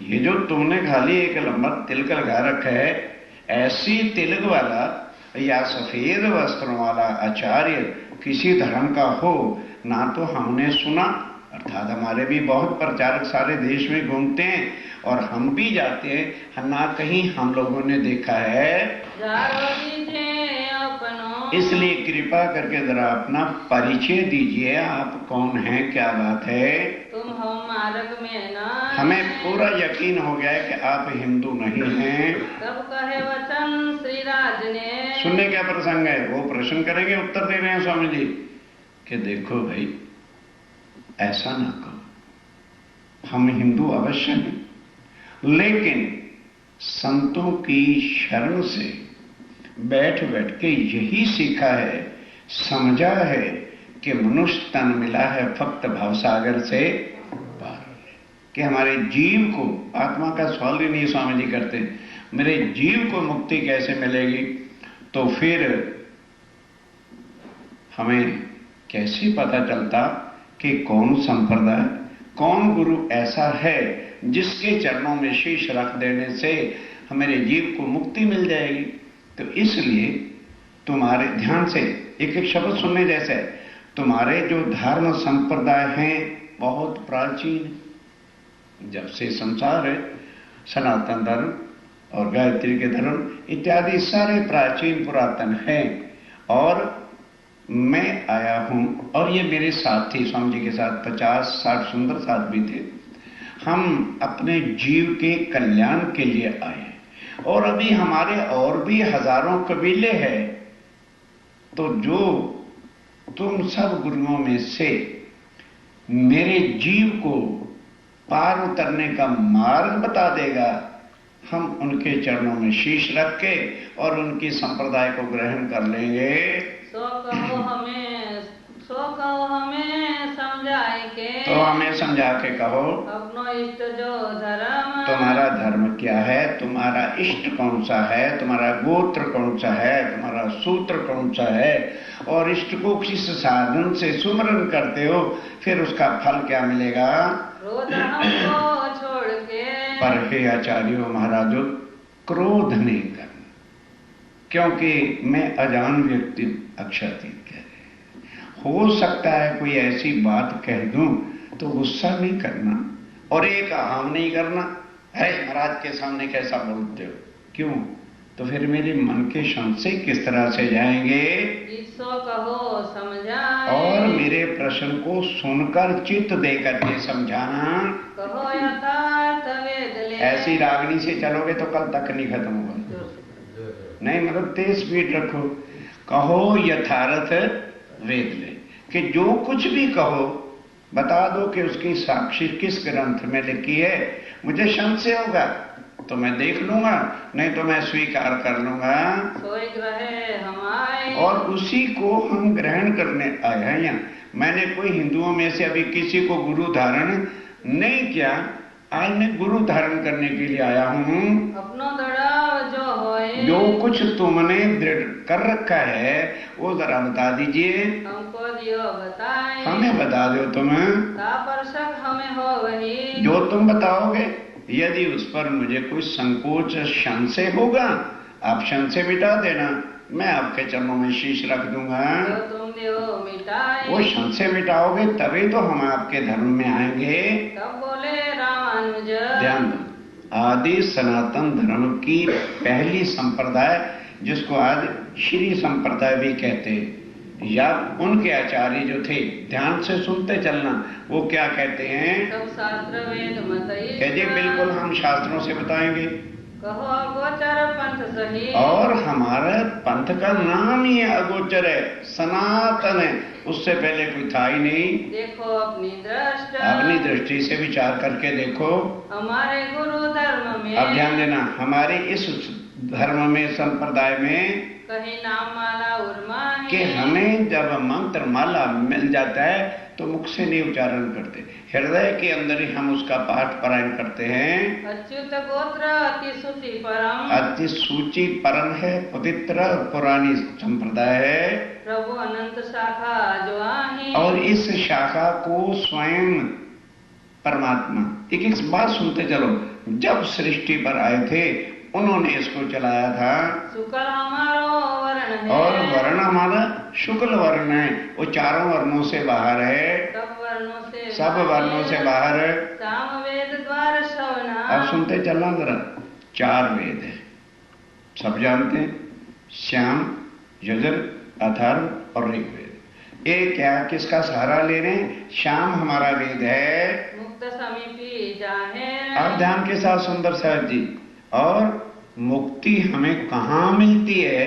Speaker 1: ये जो तुमने खाली एक लंबा तिलक लगा रखा है, ऐसी तिलक वाला या सफेद वस्त्रों वाला आचार्य किसी धर्म का हो ना तो हमने सुना। अर्थात हमारे भी बहुत प्रचारक सारे देश में घूमते हैं और हम भी जाते हैं, ना कहीं हम लोगों ने देखा है। इसलिए कृपा करके जरा अपना परिचय दीजिए, आप कौन हैं, क्या बात है?
Speaker 2: तुम हम मार्ग में ना।
Speaker 1: हमें पूरा यकीन हो गया है कि आप हिंदू नहीं हैं।
Speaker 2: तब कहे वचन श्री राज ने।
Speaker 1: सुनने क्या प्रसंग है? वो प्रश्न करेंगे, उत्तर दे रहे हैं स्वामी जी कि देखो भाई ऐसा ना कहो, हम हिंदू अवश्य हैं, लेकिन संतों की शरण से बैठ बैठ के यही सीखा है, समझा है कि मनुष्य तन मिला है फक्त भवसागर से पार। कि हमारे जीव को, आत्मा का सवाल ही नहीं स्वामी जी करते, मेरे जीव को मुक्ति कैसे मिलेगी, तो फिर हमें कैसे पता चलता कि कौन संप्रदाय, कौन गुरु ऐसा है जिसके चरणों में शीश रख देने से हमारे जीव को मुक्ति मिल जाएगी। तो इसलिए तुम्हारे ध्यान से एक एक शब्द सुनने जैसे, तुम्हारे जो धर्म संप्रदाय हैं बहुत प्राचीन, जब से संसार है, सनातन धर्म और गायत्री के धर्म इत्यादि सारे प्राचीन पुरातन हैं। और मैं आया हूं और ये मेरे साथी स्वामी जी के साथ 50-60 सुंदर साथ भी थे। हम अपने जीव के कल्याण के लिए आए और अभी हमारे और भी हजारों कबीले हैं। तो जो तुम सब गुरुओं में से मेरे जीव को पार उतरने का मार्ग बता देगा, हम उनके चरणों में शीश रख के और उनकी संप्रदाय को ग्रहण कर लेंगे।
Speaker 2: सो कहो हमें समझाए के,
Speaker 1: तो हमें समझा के कहो
Speaker 2: अपनो इष्ट जो धर्म,
Speaker 1: तुम्हारा धर्म क्या है, तुम्हारा इष्ट कौन सा है, तुम्हारा गोत्र कौन सा है, तुम्हारा सूत्र कौन सा है, और इष्ट को किस साधन से सुमरन करते हो, फिर उसका फल क्या मिलेगा।
Speaker 2: क्रोध हमको छोड़ के,
Speaker 1: पर हे आचार्यों महाराजों, क्रोध नहीं करना, क्योंकि मैं अजान व्यक्ति अक्षातीत कह रहे। हो सकता है कोई ऐसी बात कह दूं तो गुस्सा नहीं करना और एक आम नहीं करना, है महाराज के सामने कैसा बोलते हो, क्यों, तो फिर मेरे मन के संशय किस तरह से जाएंगे।
Speaker 2: इसो कहो समझाए,
Speaker 1: और मेरे प्रश्न को सुनकर चित्त देकर के समझाना।
Speaker 2: कहो यथार्थ वेद ले,
Speaker 1: ऐसी रागनी से चलोगे तो कल तक नहीं खत्म होगा। नहीं, मतलब तेज स्पीड रखो। कहो यथार्थ वेद ले, कि जो कुछ भी कहो बता दो कि उसकी साक्षी किस ग्रंथ में लिखी है। मुझे संशय होगा तो मैं देख लूंगा, नहीं तो मैं स्वीकार कर लूंगा।
Speaker 2: सोई ग्रहे हम आए,
Speaker 1: और उसी को हम ग्रहण करने आए हैं। यहाँ मैंने कोई हिंदुओं में से अभी किसी को गुरु धारण नहीं किया, आज मैं गुरु धारण करने के लिए आया हूँ।
Speaker 2: अपनो दृढ़ जो होए,
Speaker 1: जो कुछ तुमने दृढ़ कर रखा है वो जरा बता दीजिए,
Speaker 2: हमको दियो बताए,
Speaker 1: हमें बता दो तुम।
Speaker 2: का परशक हमें हो वही,
Speaker 1: जो तुम बताओगे, यदि उस पर मुझे कोई संकोच संशय होगा, आप संशय मिटा देना, मैं आपके चरणों में शीश रख दूंगा।
Speaker 2: जो तुम दियो मिटाए,
Speaker 1: वो संशय मिटाओगे तभी तो हम आपके धर्म में आएंगे।
Speaker 2: तब बोले रामानुज,
Speaker 1: ध्यान दो, आदि सनातन धर्म की पहली संप्रदाय, जिसको आज श्री संप्रदाय भी कहते हैं, या उनके आचार्य जो थे, ध्यान से सुनते चलना, वो क्या कहते हैं।
Speaker 2: सब शास्त्र वेद मत
Speaker 1: कहते बिल्कुल हम शास्त्रों से बताएंगे।
Speaker 2: कहो अगोचर पंथ सही,
Speaker 1: और हमारा पंथ का नाम ही अगोचर है, सनातन है, उससे पहले कोई था ही नहीं।
Speaker 2: देखो अपनी दृष्टि,
Speaker 1: अपनी दृष्टि से विचार करके देखो।
Speaker 2: हमारे गुरु धर्म में,
Speaker 1: अब ध्यान देना, हमारे इस धर्म में, संप्रदाय में
Speaker 2: कहीं नाम माला उर्मा है,
Speaker 1: कि हमें जब मंत्र माला मिल जाता है तो मुख से नहीं उच्चारण करते, हृदय के अंदर ही हम उसका पाठ पारायण करते हैं।
Speaker 2: अच्युत गोत्र अति सूचि परम,
Speaker 1: अति सूची परम है, पवित्र पुरानी संप्रदाय है।
Speaker 2: प्रभु अनंत शाखा जो आहे,
Speaker 1: और इस शाखा को स्वयं परमात्मा, एक एक बात सुनते चलो, जब सृष्टि पर आए थे उन्होंने इसको चलाया था।
Speaker 2: शुक्ल हमारो वर्ण है,
Speaker 1: और वर्ण हमारा शुक्ल वर्ण है, वो चारों वर्णों से बाहर है, सब वर्णों से बाहर है।
Speaker 2: साम वेद द्वार श्रवणा,
Speaker 1: अब सुनते चलना जरा, 4 वेद है, सब जानते हैं, श्याम, यजुर, अथर्व और ऋग्वेद। एक क्या किसका सहारा ले रहे हैं, श्याम हमारा वेद है,
Speaker 2: मुक्त समीपी जाहे।
Speaker 1: अब ध्यान के साथ सुंदर साहब जी, और मुक्ति हमें कहाँ मिलती है,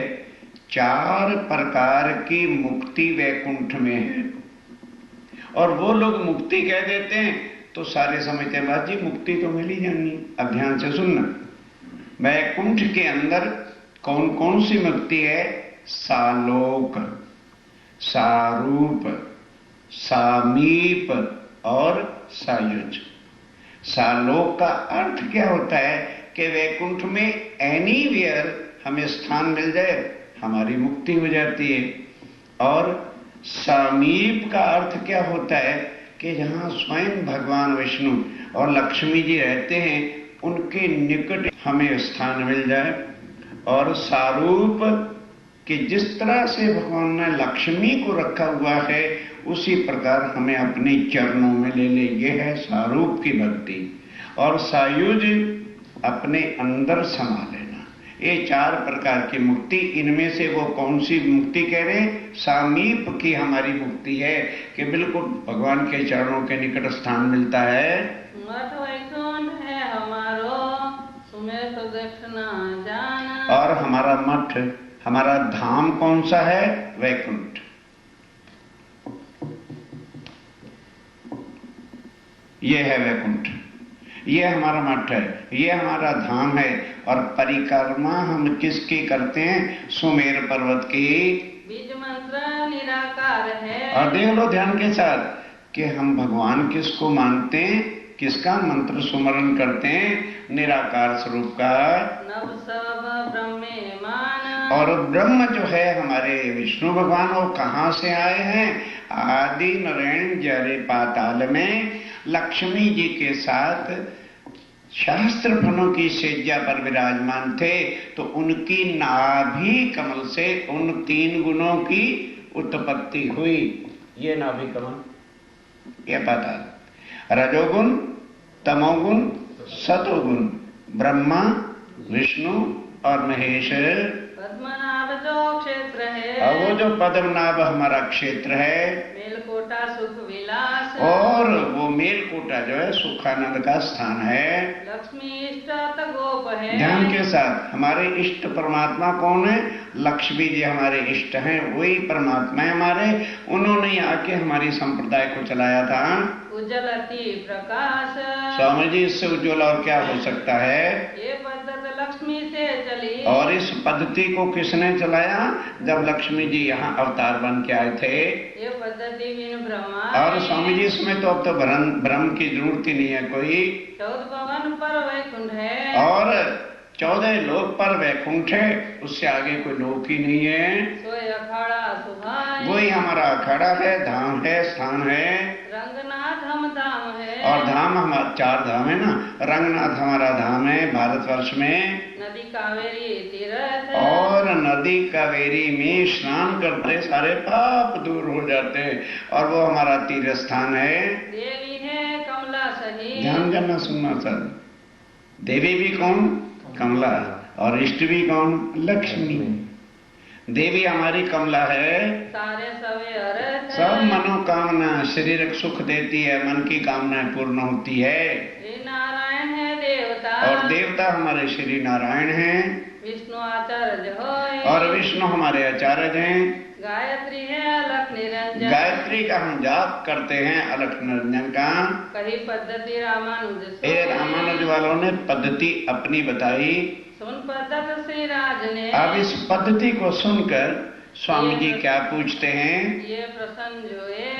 Speaker 1: 4 प्रकार की मुक्ति वैकुंठ में है। और वो लोग मुक्ति कह देते हैं तो सारे समझते हैं बात जी मुक्ति तो मिली जानी। अब ध्यान से सुनना, वैकुंठ के अंदर कौन कौन सी मुक्ति है, सालोक, सारूप, सामीप और सायुज। सालोक का अर्थ क्या होता है कि वैकुंठ में एनीवेयर हमें स्थान मिल जाए, हमारी मुक्ति हो जाती है। और समीप का अर्थ क्या होता है कि जहां स्वयं भगवान विष्णु और लक्ष्मी जी रहते हैं, उनके निकट हमें स्थान मिल जाए। और सारूप कि जिस तरह से भगवान ने लक्ष्मी को रखा हुआ है, उसी प्रकार हमें अपने चरणों में ले ले, ये है सारूप की भक्ति। और सायुज अपने अंदर समा लेना, ये 4 प्रकार की मुक्ति। इनमें से वो कौन सी मुक्ति कह रहे हैं? सामीप की हमारी मुक्ति है कि बिल्कुल भगवान के चरणों के निकट स्थान मिलता है।
Speaker 2: मठ वैकुंठ है हमारो, सुमेर दक्षिणा जाना।
Speaker 1: और हमारा मठ, हमारा धाम कौन सा है? वैकुंठ। ये है वैकुंठ, ये हमारा मठ है, ये हमारा धाम है। और परिक्रमा हम किसकी करते हैं? सुमेर पर्वत की।
Speaker 2: बीज मंत्र निराकार है।
Speaker 1: और देख लो ध्यान के साथ कि हम भगवान किसको मानते हैं, किसका मंत्र सुमरण करते हैं? निराकार स्वरूप का।
Speaker 2: नव सब ब्रह्मे मान।
Speaker 1: और ब्रह्म जो है हमारे विष्णु भगवान, वो कहां से आए हैं? आदि नारायण जरे पाताल में लक्ष्मी जी के साथ शास्त्र फनों की सेज्जा पर विराजमान थे, तो उनकी नाभि कमल से उन 3 गुणों की उत्पत्ति हुई। ये नाभि कमल, ये पाताल, रजोगुण, तमोगुण, सतोगुण, ब्रह्मा, विष्णु और महेश।
Speaker 2: पद्मनाभ जो क्षेत्र है,
Speaker 1: और वो जो पद्मनाभ हमारा क्षेत्र है,
Speaker 2: मेलकोटा सुख विलास।
Speaker 1: और वो मेलकोटा जो है सुखानंद का स्थान है।
Speaker 2: लक्ष्मी इष्ट गोप है।
Speaker 1: ध्यान के साथ हमारे इष्ट परमात्मा कौन है? लक्ष्मी जी हमारे इष्ट हैं, वही परमात्मा है हमारे। उन्होंने आके हमारी संप्रदाय को चलाया था।
Speaker 2: उज्जवल अति प्रकाश।
Speaker 1: स्वामी जी, इससे उज्ज्वल और क्या हो सकता है?
Speaker 2: ये पद्धति लक्ष्मी से चली।
Speaker 1: और इस पद्धति को किसने चलाया? जब लक्ष्मी जी यहाँ अवतार बन के आए थे।
Speaker 2: ये पद्धति बिन ब्रह्मा।
Speaker 1: और स्वामी जी, इसमें तो अब तो ब्रह्म की जरूरत ही नहीं है कोई।
Speaker 2: 14 भवन पर वैकुंठ है।
Speaker 1: और 14 लोक पर वैकुंठ है, उससे आगे कोई लोक ही नहीं है।
Speaker 2: सोए अखाड़ा सुहाए।
Speaker 1: वही हमारा अखाड़ा है, धाम है, स्थान है।
Speaker 2: रंगनाथ हम धाम है।
Speaker 1: और धाम हमारा 4 धाम है ना। रंगनाथ हमारा धाम है भारतवर्ष में।
Speaker 2: नदी कावेरी तीर्थ।
Speaker 1: और नदी कावेरी में स्नान करते सारे पाप दूर हो जाते हैं, और वो हमारा तीर्थ स्थान है।
Speaker 2: देवी है कमला सही।
Speaker 1: ध्यान करना, सुनना सर। देवी भी कौन? कमला। और इष्ट भी कौन? लक्ष्मी। देवी हमारी कमला है।
Speaker 2: सारे सवे अर्थ।
Speaker 1: सब मनोकामना शरीरक सुख देती है, मन की कामनाएं पूर्ण होती है।
Speaker 2: श्री नारायण है देवता।
Speaker 1: और देवता हमारे श्री नारायण हैं।
Speaker 2: विष्णु आचार्य होय।
Speaker 1: और विष्णु हमारे आचार्य हैं।
Speaker 2: गायत्री है अलख निरंजन।
Speaker 1: गायत्री का हम जाप करते हैं, अलख निरंजन का।
Speaker 2: कही पद्धति रामानुज।
Speaker 1: रामानुज वालों ने पद्धति अपनी बताई।
Speaker 2: सुन पद्धति श्री राज ने।
Speaker 1: अब इस पद्धति को सुनकर स्वामी जी क्या पूछते हैं?
Speaker 2: ये प्रश्न जो है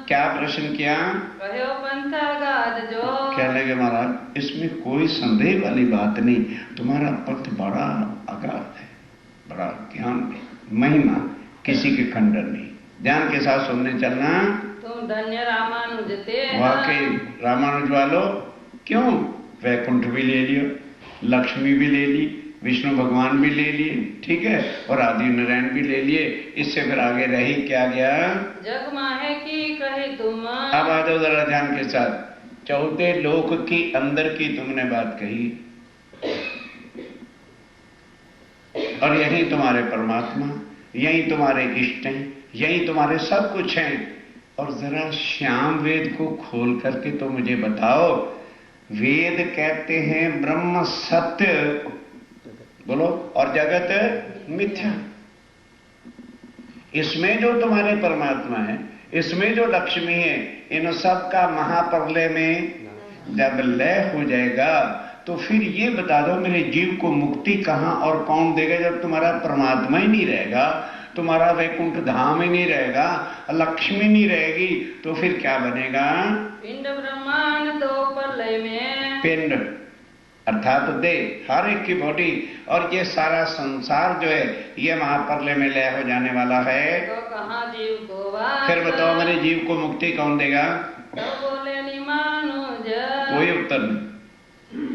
Speaker 1: क्या प्रश्न किया?
Speaker 2: कहो पंथ अगाध जो।
Speaker 1: क्या लगे महाराज, इसमें कोई संदेह वाली बात नहीं, तुम्हारा पंथ बड़ा अगाध है, बड़ा ज्ञान में महिमा, किसी के खंडन नहीं। ध्यान के साथ सुनने चलना।
Speaker 2: तुम धन्य रामानुज थे।
Speaker 1: वाकई रामानुज वालों, क्यों? वैकुंठ भी ले लियो, लक्ष्मी भी ले ली, विष्णु भगवान भी ले लिए, ठीक है, और आदि नारायण भी ले लिए। इससे फिर आगे रही क्या गया?
Speaker 2: जग माहे की कही तुम।
Speaker 1: अब आ जाओ जरा ध्यान के साथ। 14 लोक की अंदर की तुमने बात कही, और यही तुम्हारे परमात्मा, यही तुम्हारे इष्ट हैं, यही तुम्हारे सब कुछ हैं। और जरा श्याम वेद को खोल करके तो मुझे बताओ, वेद कहते हैं ब्रह्म सत्य, बोलो, और जगत मिथ्या। इसमें जो तुम्हारे परमात्मा है, इसमें जो लक्ष्मी है, इन सब का महाप्रलय में जब लय हो जाएगा, तो फिर ये बता दो मेरे जीव को मुक्ति कहां और कौन देगा, जब तुम्हारा परमात्मा ही नहीं रहेगा। तुम्हारा वैकुंठ धाम ही नहीं रहेगा, लक्ष्मी नहीं रहेगी, तो फिर क्या बनेगा?
Speaker 2: पिंड ब्रह्मांड दो प्रलय में,
Speaker 1: पिंड अर्थात देह, हर एक की बॉडी, और ये सारा संसार जो है ये महाप्रलय में लय हो जाने वाला है।
Speaker 2: तो कहाँ जीव को वास?
Speaker 1: फिर बताओ मेरे जीव को मुक्ति कौन देगा?
Speaker 2: तो बोले निमानुज,
Speaker 1: कोई उत्तर नहीं,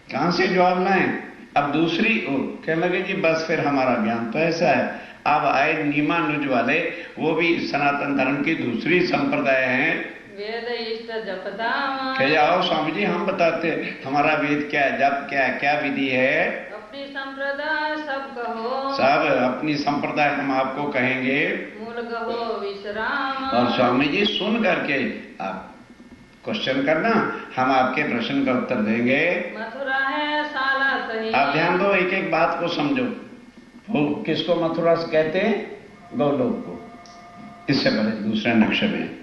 Speaker 1: कहां से जवाब लाएं? अब दूसरी ओर कहने लगे जी बस फिर हमारा ज्ञान तो ऐसा है। अब आए निमानुज वाले, वो भी सनातन धर्म की दूसरी संप्रदाय है।
Speaker 2: वेद इष्ट जपता,
Speaker 1: कह जाओ स्वामी जी हम बताते हमारा वेद क्या है, जप क्या है, क्या विधि है?
Speaker 2: अपनी संप्रदाय सब कहो,
Speaker 1: सब अपनी संप्रदाय हम आपको कहेंगे,
Speaker 2: मूल कहो विश्राम।
Speaker 1: और स्वामी जी सुन करके आप क्वेश्चन करना, हम आपके प्रश्न का उत्तर देंगे।
Speaker 2: मथुरा है साला कहीं,
Speaker 1: आप ध्यान दो, एक एक बात को समझो। वो किसको मथुरा से कहते हैं? गौलोक को। इससे पहले दूसरे नक्शे में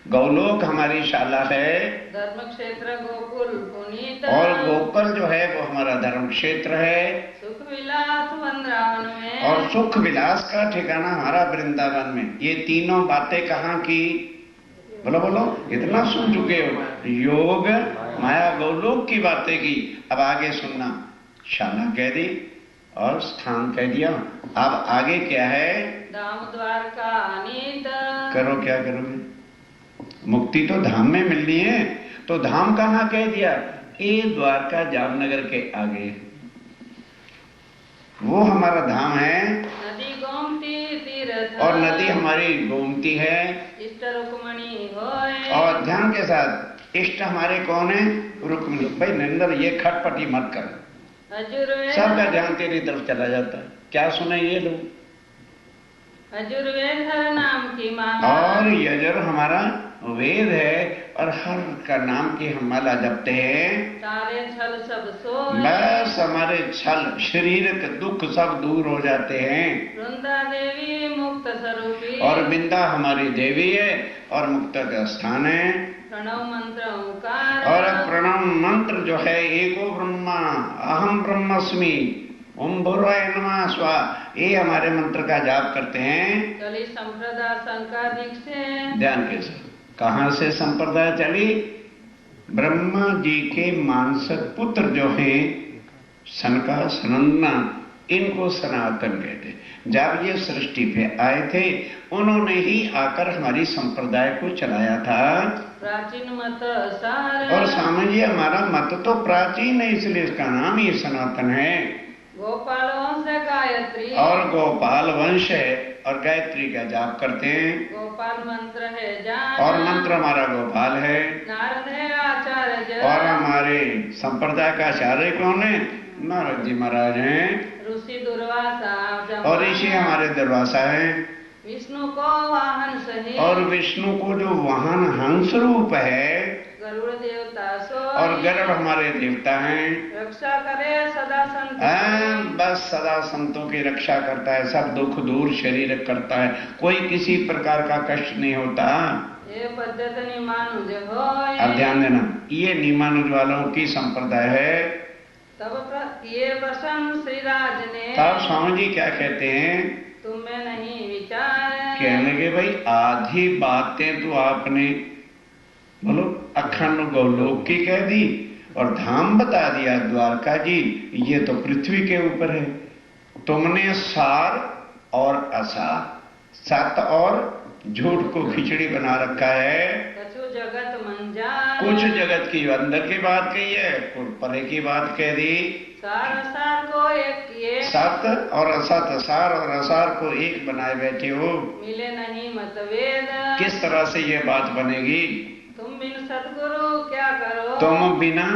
Speaker 1: गौलोक हमारी शाला है,
Speaker 2: धर्म क्षेत्र गोकुल पुनीत,
Speaker 1: और गोकुल जो है वो हमारा धर्म क्षेत्र है,
Speaker 2: सुख विलास वृंदावन में,
Speaker 1: और सुख विलास का ठिकाना हमारा वृंदावन में। ये तीनों बातें कहाँ की? बोलो बोलो, इतना सुन चुके हो। योग माया गौलोक की बातें की। अब आगे सुनना, शाला कह दी और स्थान कह दिया। अब आगे क्या है?
Speaker 2: धाम द्वारका अनीत,
Speaker 1: करो क्या करोगे? मुक्ति तो धाम में मिलनी है, तो धाम कहाँ कह दिया? ये द्वारका जामनगर के आगे वो हमारा धाम है,
Speaker 2: नदी गोमती तीर्थ,
Speaker 1: और नदी हमारी गोमती है।
Speaker 2: इष्ट रुक्मणी होए,
Speaker 1: और ध्यान के साथ इष्ट हमारे कौन है? रुक्मिणी। भाई नंदर ये खटपटी मत कर,
Speaker 2: यजुर्वेद,
Speaker 1: सबका ध्यान तेरी तरफ चला जाता है। क्या सुने ये लोग?
Speaker 2: यजुर्वेद हर नाम की माला,
Speaker 1: और यजुर हमारा वेद है, और हर का नाम की हम माला जपते हैं।
Speaker 2: सारे छल सब सोए,
Speaker 1: बस हमारे छल शरीर के दुख सब दूर हो जाते हैं।
Speaker 2: वृंदा देवी मुक्त स्वरूपी,
Speaker 1: और बिंदा हमारी देवी है, और मुक्त का स्थान है।
Speaker 2: प्रणव मंत्र ओंकार,
Speaker 1: और प्रणव मंत्र जो है एको ब्रह्मा अहम ब्रह्मस्मि ओम भूर्भुवः नमः स्वाहा, ये हमारे मंत्र का जाप करते हैं।
Speaker 2: चली संप्रदाय संकादिक से,
Speaker 1: ध्यान के साथ, कहां से संप्रदाय चली? ब्रह्मा जी के मानसक पुत्र जो हैं सनका सनंदना, इनको सनातन कहते। जब ये सृष्टि पे आए थे उन्होंने ही आकर हमारी संप्रदाय को चलाया था।
Speaker 2: प्राचीन मत सार,
Speaker 1: और स्वामी जी हमारा मत तो प्राचीन है, इसलिए इसका नाम ही सनातन है।
Speaker 2: गोपाल वंश गायत्री,
Speaker 1: और गोपाल वंश है, और गायत्री का जाप करते हैं।
Speaker 2: गोपाल मंत्र है जान,
Speaker 1: और मंत्र हमारा गोपाल है।
Speaker 2: नारद है आचार्य,
Speaker 1: और हमारे संप्रदाय का आचार्य कौन है? नारद जी महाराज हैं।
Speaker 2: ऋषि दुर्वासा,
Speaker 1: और ऋषि हमारे दुर्वासा है।
Speaker 2: विष्णु को वाहन सही,
Speaker 1: और विष्णु को जो वाहन हंस रूप है,
Speaker 2: गरुड़ देवता सो,
Speaker 1: और गरुड़ हमारे देवता हैं।
Speaker 2: रक्षा करे सदा संत,
Speaker 1: बस सदा संतों की रक्षा करता है, सब दुख दूर शरीर करता है, कोई किसी प्रकार का कष्ट नहीं होता।
Speaker 2: ये पद्धति निमानुज हो।
Speaker 1: अब ध्यान देना, ये निमानुज वालों की संप्रदाय है।
Speaker 2: तब ये प्रसन्न श्रीराज ने,
Speaker 1: तब स्वामी जी क्या कहते हैं?
Speaker 2: तुम्हें नहीं विचार,
Speaker 1: कहने के भाई आधी बातें तो आपने बोलो अखंड गौलोक की कह दी, और धाम बता दिया द्वारका जी, ये तो पृथ्वी के ऊपर है। तुमने सार और असार, सत और झूठ को खिचड़ी बना रखा है।
Speaker 2: कछु जगत मंजार,
Speaker 1: कुछ जगत की अंदर की बात कही है, कुछ परे की बात कह दी।
Speaker 2: सार असार को एक किए,
Speaker 1: सत और असत, सार और असार को एक बनाए बैठे हो।
Speaker 2: मिले नहीं मतभेद,
Speaker 1: किस तरह से ये बात बनेगी?
Speaker 2: तुम बिन सतगुरु क्या करो,
Speaker 1: तुम बिना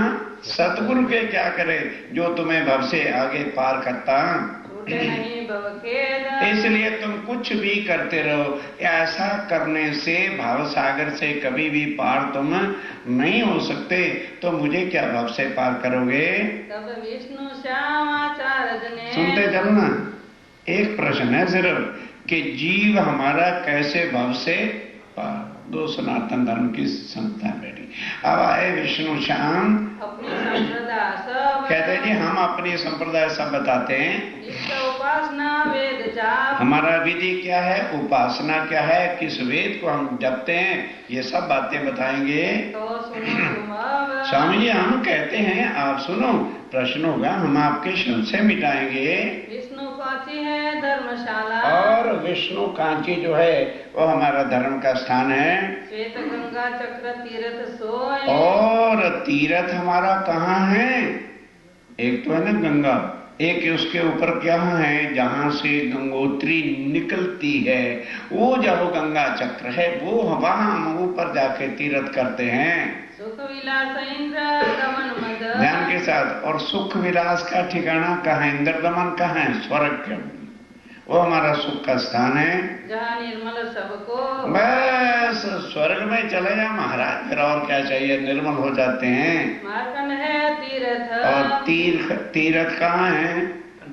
Speaker 1: सतगुरु के क्या करे, जो तुम्हें भव से आगे पार करता।
Speaker 2: छूटे नहीं भवखेद,
Speaker 1: इसलिए तुम कुछ भी करते रहो, ऐसा करने से भाव सागर से कभी भी पार तुम नहीं हो सकते, तो मुझे क्या भव से पार करोगे?
Speaker 2: तब विष्णु श्याम आचार्य ने,
Speaker 1: सुनते चलो ना, एक प्रश्न है सिर्फ कि जीव हमारा कैसे भव से पार। दो सनातन धर्म की संस्था बैठी। अब आए विष्णु श्याम,
Speaker 2: अपनी संप्रदाय सब
Speaker 1: कहते हैं जी हम अपनी संप्रदाय सब बताते हैं।
Speaker 2: इष्ट उपासना वेद जाप,
Speaker 1: हमारा विधि क्या है, उपासना क्या है, किस वेद को हम जपते हैं, ये सब बातें बताएंगे।
Speaker 2: तो सुनो तुम अब।
Speaker 1: स्वामी जी हम कहते हैं आप सुनो, प्रश्न होगा हम आपके संशय मिटाएंगे।
Speaker 2: विष्णु काची है धर्मशाला,
Speaker 1: और विष्णु कांची जो है वो हमारा धर्म का स्थान है।
Speaker 2: श्वेत गंगा चक्र तीर्थ सोय,
Speaker 1: और तीर्थ हमारा कहाँ है, एक तो है ना गंगा, एक उसके ऊपर क्या है, जहां से गंगोत्री निकलती है वो जब गंगा चक्र है वो वहां हम ऊपर जाके तीर्थ करते हैं।
Speaker 2: सुख विलास इंद्र दमन मद,
Speaker 1: ध्यान के साथ। और सुख विलास का ठिकाना कहाँ है, इंद्र दमन कहाँ है, स्वर्ग के, वो हमारा सुख का स्थान है।
Speaker 2: जहाँ निर्मल सबको,
Speaker 1: बस स्वर्ग में चले जाए महाराज, फिर और क्या चाहिए, निर्मल हो जाते हैं।
Speaker 2: मार्कंड है तीर्थ,
Speaker 1: और तीर्थ कहाँ है,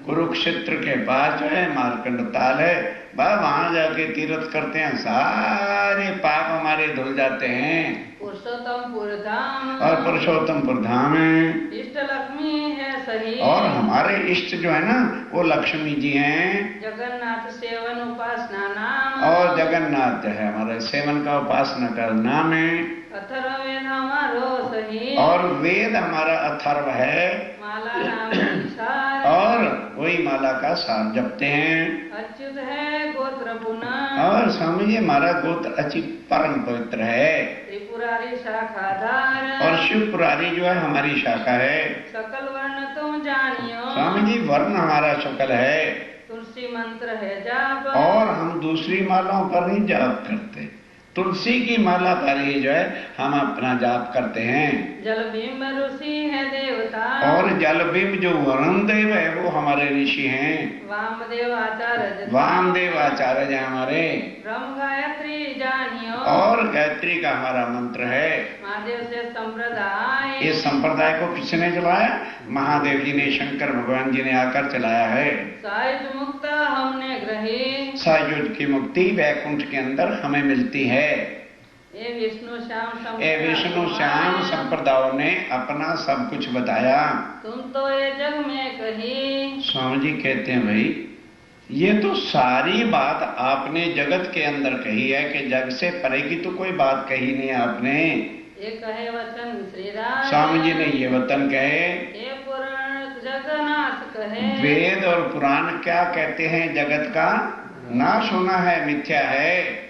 Speaker 1: कुरुक्षेत्र के पास जो है मार्कंड ताल है, बस वहां जाके तीर्थ करते हैं, सारे पाप हमारे धुल जाते हैं।
Speaker 2: पुरुषोत्तमपुर धाम,
Speaker 1: और पुरुषोत्तमपुर धाम है,
Speaker 2: इष्ट लक्ष्मी है सही,
Speaker 1: और हमारे इष्ट जो है ना वो लक्ष्मी जी हैं।
Speaker 2: जगन्नाथ सेवन उपासना नाम,
Speaker 1: और जगन्नाथ जो है हमारे सेवन का उपासना का नाम है।
Speaker 2: अथर्ववेद हमारो सही,
Speaker 1: और वेद हमारा अथर्व है,
Speaker 2: माला नाम निसार,
Speaker 1: और वही माला का सार जपते हैं।
Speaker 2: अच्युत है गोत्र पुनः,
Speaker 1: और स्वामी जी हमारा गोत्र अच्छी परम पवित्र है।
Speaker 2: त्रिपुरारी शाखाधार,
Speaker 1: और शिवपुरारी जो है हमारी शाखा है।
Speaker 2: सकल वर्ण तुम जानियो,
Speaker 1: स्वामी जी वर्ण हमारा शकल है।
Speaker 2: तुलसी मंत्र है जाप,
Speaker 1: और हम दूसरी मालाओं पर नहीं जाप करते, तुलसी की माला पर ही जो है हम अपना जाप करते हैं।
Speaker 2: जल बिंब ऋषि है देवता,
Speaker 1: और जल बिंब जो वरुण देव है वो हमारे ऋषि हैं।
Speaker 2: वामदेव आचार्य,
Speaker 1: वामदेव आचार्य जी हमारे।
Speaker 2: ब्रह्म गायत्री जानियो,
Speaker 1: और गायत्री का हमारा मंत्र है।
Speaker 2: महादेव से संप्रदाय,
Speaker 1: इस संप्रदाय को किसने चलाया, महादेव जी ने, शंकर भगवान जी ने आकर चलाया है।
Speaker 2: साहिज मुक्त हमने ग्रही,
Speaker 1: सायुज की मुक्ति वैकुंठ के अंदर हमें मिलती है।
Speaker 2: ये विष्णु श्याम
Speaker 1: ए विष्णु श्याम संप्रदायों ने अपना सब कुछ बताया।
Speaker 2: तुम तो ये जग में कही,
Speaker 1: स्वामी जी कहते हैं भाई ये तो सारी बात आपने जगत के अंदर कही है कि जग से परे की तो कोई बात कही नहीं आपने।
Speaker 2: ये कहे वचन श्री राम,
Speaker 1: स्वामी जी ने ये वचन कहे।
Speaker 2: ये पुराण जगन्नाथ कहे,
Speaker 1: वेद और पुराण क्या कहते हैं, जगत का नाश होना है, मिथ्या है।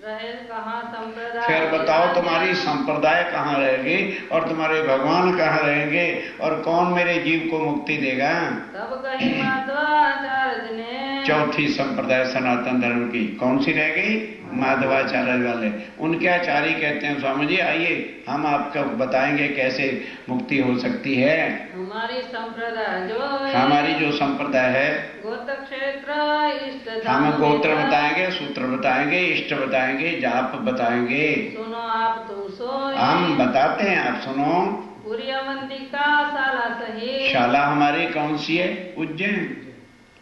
Speaker 2: रहे कहाँ संप्रदाय,
Speaker 1: फिर बताओ तुम्हारी संप्रदाय कहाँ रहेगी और तुम्हारे भगवान कहाँ रहेंगे और कौन मेरे जीव को मुक्ति देगा।
Speaker 2: तब कही माधवाचार्य ने,
Speaker 1: चौथी संप्रदाय सनातन धर्म की कौन सी रह गई, माधवाचार्य वाले। उनके आचार्य कहते हैं स्वामी जी आइए हम आपको बताएंगे कैसे मुक्ति हो सकती है।
Speaker 2: हमारी संप्रदाय जो है,
Speaker 1: हमारी जो संप्रदाय है,
Speaker 2: गोत्र क्षेत्र इष्ट
Speaker 1: हम
Speaker 2: धाम
Speaker 1: गोत्र
Speaker 2: वेद,
Speaker 1: बताएंगे, सूत्र बताएंगे, इष्ट बताएंगे, जाप बताएंगे।
Speaker 2: सुनो आप तुम सोए,
Speaker 1: हम बताते हैं आप सुनो।
Speaker 2: पूरी अवंतिका शाला सही,
Speaker 1: शाला हमारी कौन सी है, उज्जैन।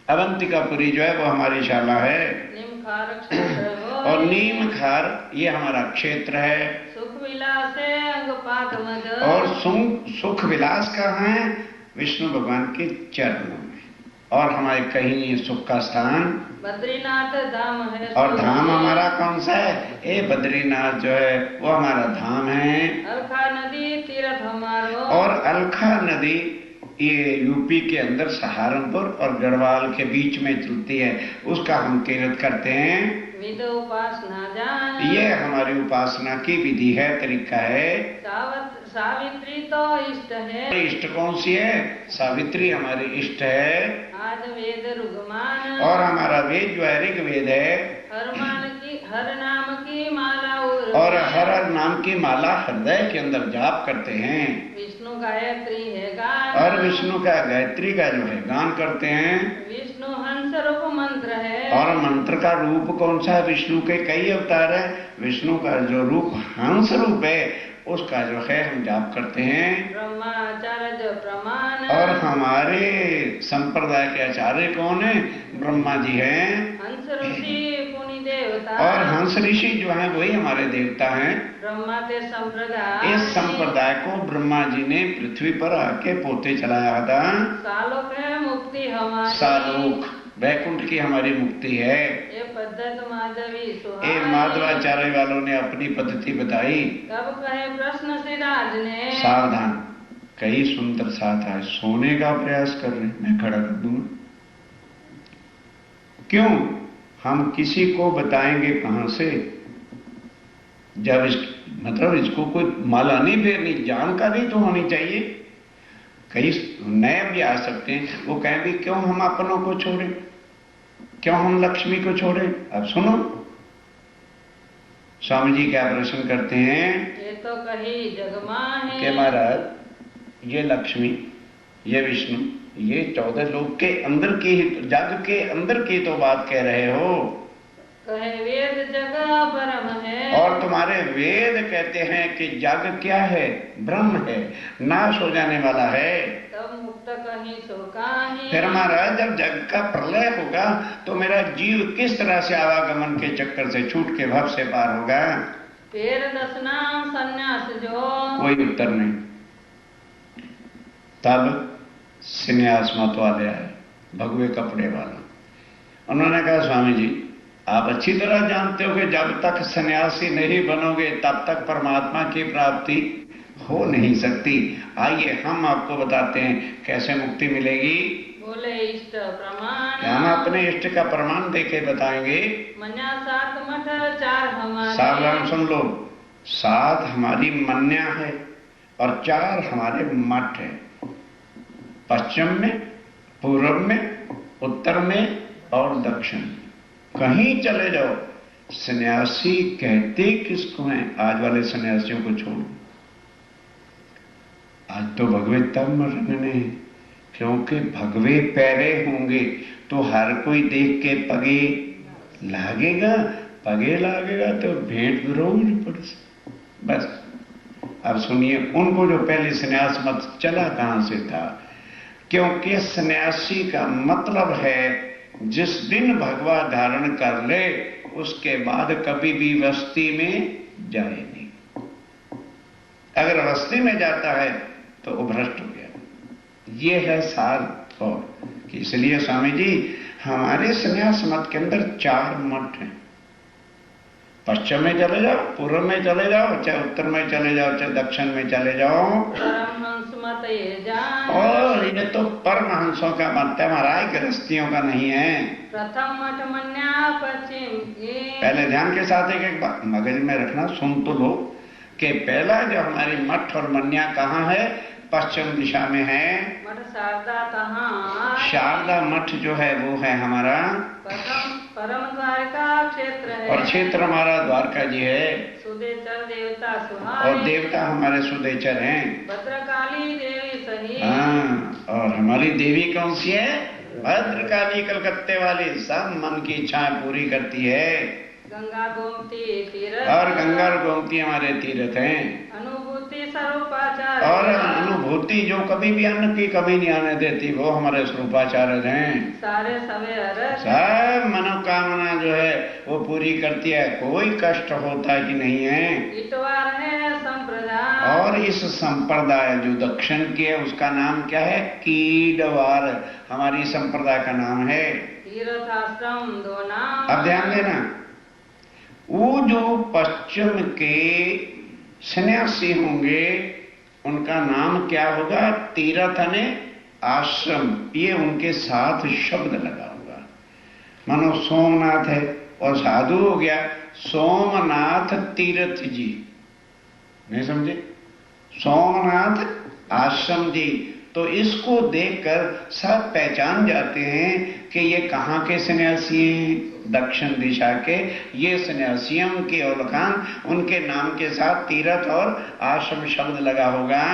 Speaker 1: अवंतिकापुरी जो है वो हमारी शाला है।
Speaker 2: निमखार क्षेत्र हो,
Speaker 1: और नीम खार ये हमारा क्षेत्र है।
Speaker 2: सुख विलास अंगपात मद,
Speaker 1: और सुख विलास कहाँ है, विष्णु भगवान के चरणों में। और हमारे कहीं नहीं सुख का स्थान,
Speaker 2: बद्रीनाथ धाम है।
Speaker 1: और धाम हमारा कौन सा है, ए बद्रीनाथ जो है वो हमारा धाम है।
Speaker 2: अलखा नदी तीर्थ हमारो,
Speaker 1: और अलखा नदी ये यूपी के अंदर सहारनपुर और गढ़वाल के बीच में चलती है, उसका हम तीर्थ करते हैं।
Speaker 2: विध उपासना जान,
Speaker 1: ये हमारी उपासना की विधि है, तरीका है।
Speaker 2: सावित्री तो इष्ट है,
Speaker 1: इष्ट कौन सी है, सावित्री हमारी इष्ट है।
Speaker 2: आज वेद रुगमान,
Speaker 1: और हमारा वेद जो है ऋग्वेद है।
Speaker 2: हर नाम की माला
Speaker 1: और हर नाम की माला हृदय के अंदर जाप करते हैं।
Speaker 2: विष्णु गायत्री है गान,
Speaker 1: और विष्णु का गायत्री का जो है गान करते हैं।
Speaker 2: विष्णु हंस रूप मंत्र है,
Speaker 1: और मंत्र का रूप कौन सा है, विष्णु के कई अवतार है, विष्णु का जो रूप हंस रूप है उसका जो है हम जाप करते हैं।
Speaker 2: ब्रह्माचार्य प्रमाण,
Speaker 1: और हमारे संप्रदाय के आचार्य कौन है, ब्रह्मा जी हैं।
Speaker 2: हंस ऋषि पुनि देवता,
Speaker 1: और हंस ऋषि जो हैं वही हमारे देवता हैं।
Speaker 2: ब्रह्मा के संप्रदाय,
Speaker 1: इस संप्रदाय को ब्रह्मा जी ने पृथ्वी पर आके पोते चलाया था।
Speaker 2: सालोक है मुक्ति हमारी,
Speaker 1: सालोक वैकुंठ की हमारी मुक्ति है।
Speaker 2: ये पद्धत माधवी
Speaker 1: ये
Speaker 2: सुहाई।
Speaker 1: माधवाचार्य वालों ने अपनी पद्धति बताई।
Speaker 2: तब कहे प्रश्न सिराज ने,
Speaker 1: सावधान, कई सुंदर साथ आए, सोने का प्रयास कर रहे, मैं खड़ा कर दूंगा। क्यों? हम किसी को बताएंगे कहां से? जब मतलब इसको कोई माला नहीं फेरनी, जानकारी तो होनी चाहिए। कई नए भी आ सकते हैं, वो कहेंगे क्यों हम अपनों को छोड़े, क्यों हम लक्ष्मी को छोड़े। अब सुनो स्वामी जी क्या प्रश्न करते हैं।
Speaker 2: ये तो कही जगमाहे
Speaker 1: कि महाराज ये लक्ष्मी, ये विष्णु, ये 14 लोक के अंदर की, जग के अंदर की तो बात कह रहे हो।
Speaker 2: कहे वेद जग परम है।
Speaker 1: और तुम्हारे वेद कहते हैं कि जग क्या है? ब्रह्म है, नाश हो जाने वाला है।
Speaker 2: तब मुक्त कहीं सो काहे।
Speaker 1: फिर महाराज जब जग का प्रलय होगा तो मेरा जीव किस तरह से आवागमन के चक्कर से छूट के भव से पार होगा?
Speaker 2: फिर दसनाम संन्यास जो।
Speaker 1: कोई उत्तर नहीं। तब संन्यास मत वाले आए, भगवे कपड़े वाला। उन्होंने कहा स्वामी जी आप अच्छी तरह जानते हो कि जब तक सन्यासी नहीं बनोगे तब तक परमात्मा की प्राप्ति हो नहीं सकती। आइए हम आपको बताते हैं कैसे मुक्ति मिलेगी।
Speaker 2: बोले इष्ट प्रमाण।
Speaker 1: हम अपने इष्ट का प्रमाण देके बताएंगे।
Speaker 2: मन्या 7 मठ 4 हमारे।
Speaker 1: सावधान सुन लो, 7 हमारी मन्या है और 4 हमारे मठ है। पश्चिम में, पूर्व में, उत्तर में और दक्षिण में। कहीं चले जाओ, सन्यासी कहते किसको हैं? आज वाले सन्यासियों को छोड़ो। आज तो भगवे तब मरने हैं, क्योंकि भगवे पैरे होंगे तो हर कोई देख के पगे लागेगा, पगे लागेगा तो भेंट विरोध पड़ से। बस अब सुनिए, उनको जो पहले सन्यास मत चला कहां से था? क्योंकि सन्यासी का मतलब है जिस दिन भगवा धारण कर ले उसके बाद कभी भी वस्ती में जाए नहीं। अगर वस्ती में जाता है तो वो भ्रष्ट हो गया। ये है सार। और इसलिए स्वामी जी हमारे संन्यास मत के अंदर 4 मठ हैं। पश्चिम में चले जाओ, पूर्व में चले जाओ, चाहे उत्तर में चले जाओ, चाहे दक्षिण में चले जाओ।
Speaker 2: परमहंस मत ये जान।
Speaker 1: और ये तो परमहंसों का मत है, महाराज गृहस्थियों का नहीं है।
Speaker 2: प्रथम मठ मन्या पश्चिम।
Speaker 1: पहले ध्यान के साथ एक बात मगज में रखना, सुन तो लो कि पहला जो हमारी मठ और मन्या कहाँ है? पश्चिम दिशा में है।
Speaker 2: मठ शारदा तहाँ।
Speaker 1: शारदा मठ जो है वो है हमारा
Speaker 2: परम द्वारका क्षेत्र है।
Speaker 1: और क्षेत्र हमारा द्वारका जी है।
Speaker 2: सुदेचर देवता सुहाई।
Speaker 1: और देवता हमारे सुदेचर हैं।
Speaker 2: भद्रकाली देवी सही।
Speaker 1: हाँ, और हमारी देवी कौन सी है? भद्रकाली कलकत्ते वाली, सब मन की इच्छाएं पूरी करती है।
Speaker 2: गंगा गोमती तीर्थ।
Speaker 1: और गंगा और गोमती हमारे तीर्थ हैं।
Speaker 2: अनुभूति स्वरूपाचार्य।
Speaker 1: और अनुभूति जो कभी भी अन्न की कमी नहीं आने देती वो हमारे स्वरूपाचार्य हैं।
Speaker 2: सारे सवे अरस।
Speaker 1: सब मनोकामना जो है वो पूरी करती है, कोई कष्ट होता कि नहीं है।
Speaker 2: इतवार है संप्रदाय।
Speaker 1: और इस संप्रदाय जो दक्षिण की है उसका नाम क्या है? कीडवार हमारी संप्रदाय का नाम है।
Speaker 2: तीर्थाश्रम 2 नाम।
Speaker 1: अब ध्यान देना, वो जो पश्चिम के सन्यासी होंगे उनका नाम क्या होगा? तीर्थ ने आश्रम, ये उनके साथ शब्द लगा होगा। मानो सोमनाथ है और साधु हो गया सोमनाथ तीर्थ जी, नहीं समझे? सोमनाथ आश्रम जी। तो इसको देखकर सब पहचान जाते हैं कि ये कहाँ के सन्यासी हैं? दक्षिण दिशा के। ये सन्यासियों के औलखान, उनके नाम के साथ तीर्थ और आश्रम शब्द लगा होगा।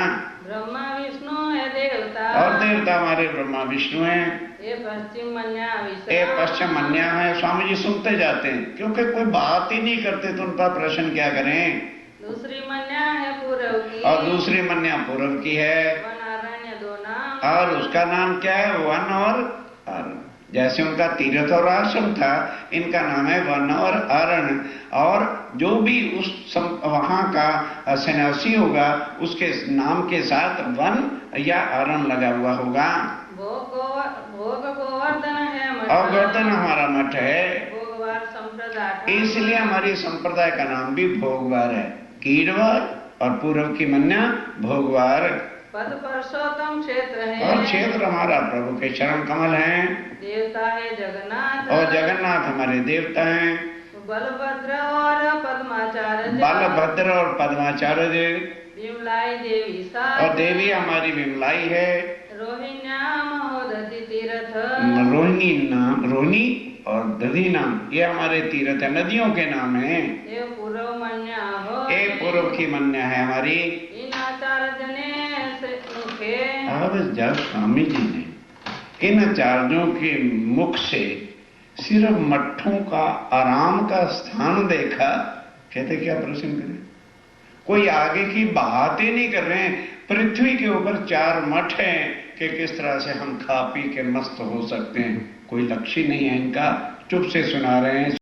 Speaker 2: ब्रह्मा विष्णु है देवता।
Speaker 1: और देवता हमारे ब्रह्मा विष्णु हैं।
Speaker 2: ये पश्चिम मन्या विषय।
Speaker 1: ये पश्चिम मन्या है। स्वामी जी सुनते जाते हैं क्योंकि कोई बात ही नहीं करते तो उन पर प्रश्न क्या करें।
Speaker 2: दूसरी मन्या है पूर्व की।
Speaker 1: और दूसरी मन्या पूर्व की है।
Speaker 2: वनारण्य 2 नाम।
Speaker 1: और उसका नाम क्या है? वन और अरण। जैसे उनका तीर्थ और आश्रम था, इनका नाम है वन और अरण। और जो भी उस वहां का सन्यासी होगा उसके नाम के साथ वन या अरण लगा हुआ होगा।
Speaker 2: भोग गोवर्धन है मठ,
Speaker 1: और गोवर्धन हमारा मठ है,
Speaker 2: भोगवार संप्रदाय,
Speaker 1: इसलिए हमारी संप्रदाय का नाम भी भोगवार है। कीड़वार और पूर्व की मन्या भोगवार।
Speaker 2: पद परसोत्तम क्षेत्र है,
Speaker 1: और क्षेत्र हमारा प्रभु के चरण कमल हैं।
Speaker 2: देवता है जगन्नाथ,
Speaker 1: और जगन्नाथ हमारे देवता हैं।
Speaker 2: बलभद्र और पद्माचार्य,
Speaker 1: बलभद्र और पद्माचार्य देव,
Speaker 2: विमलाई देवी साथ,
Speaker 1: और देवी हमारी विमलाई है।
Speaker 2: रोहिण्या महोदधि तीर्थ,
Speaker 1: रोहिणी और दधी नाम ये हमारे तीर्थ है, नदियों के नाम है।
Speaker 2: ये पूर्व मन्या हो,
Speaker 1: ये पूर्व की मन्या है हमारी।
Speaker 2: इन आचार्य ने मुखे,
Speaker 1: अब जब स्वामी जी ने इन आचार्यों के मुख से सिर्फ मठों का आराम का स्थान देखा, कहते क्या प्रश्न करें, कोई आगे की बात ही नहीं कर रहे हैं। पृथ्वी के ऊपर 4 मठ हैं कि किस तरह से हम खा पी के मस्त हो सकते हैं, कोई लक्ष्य नहीं है इनका, चुप से सुना रहे हैं।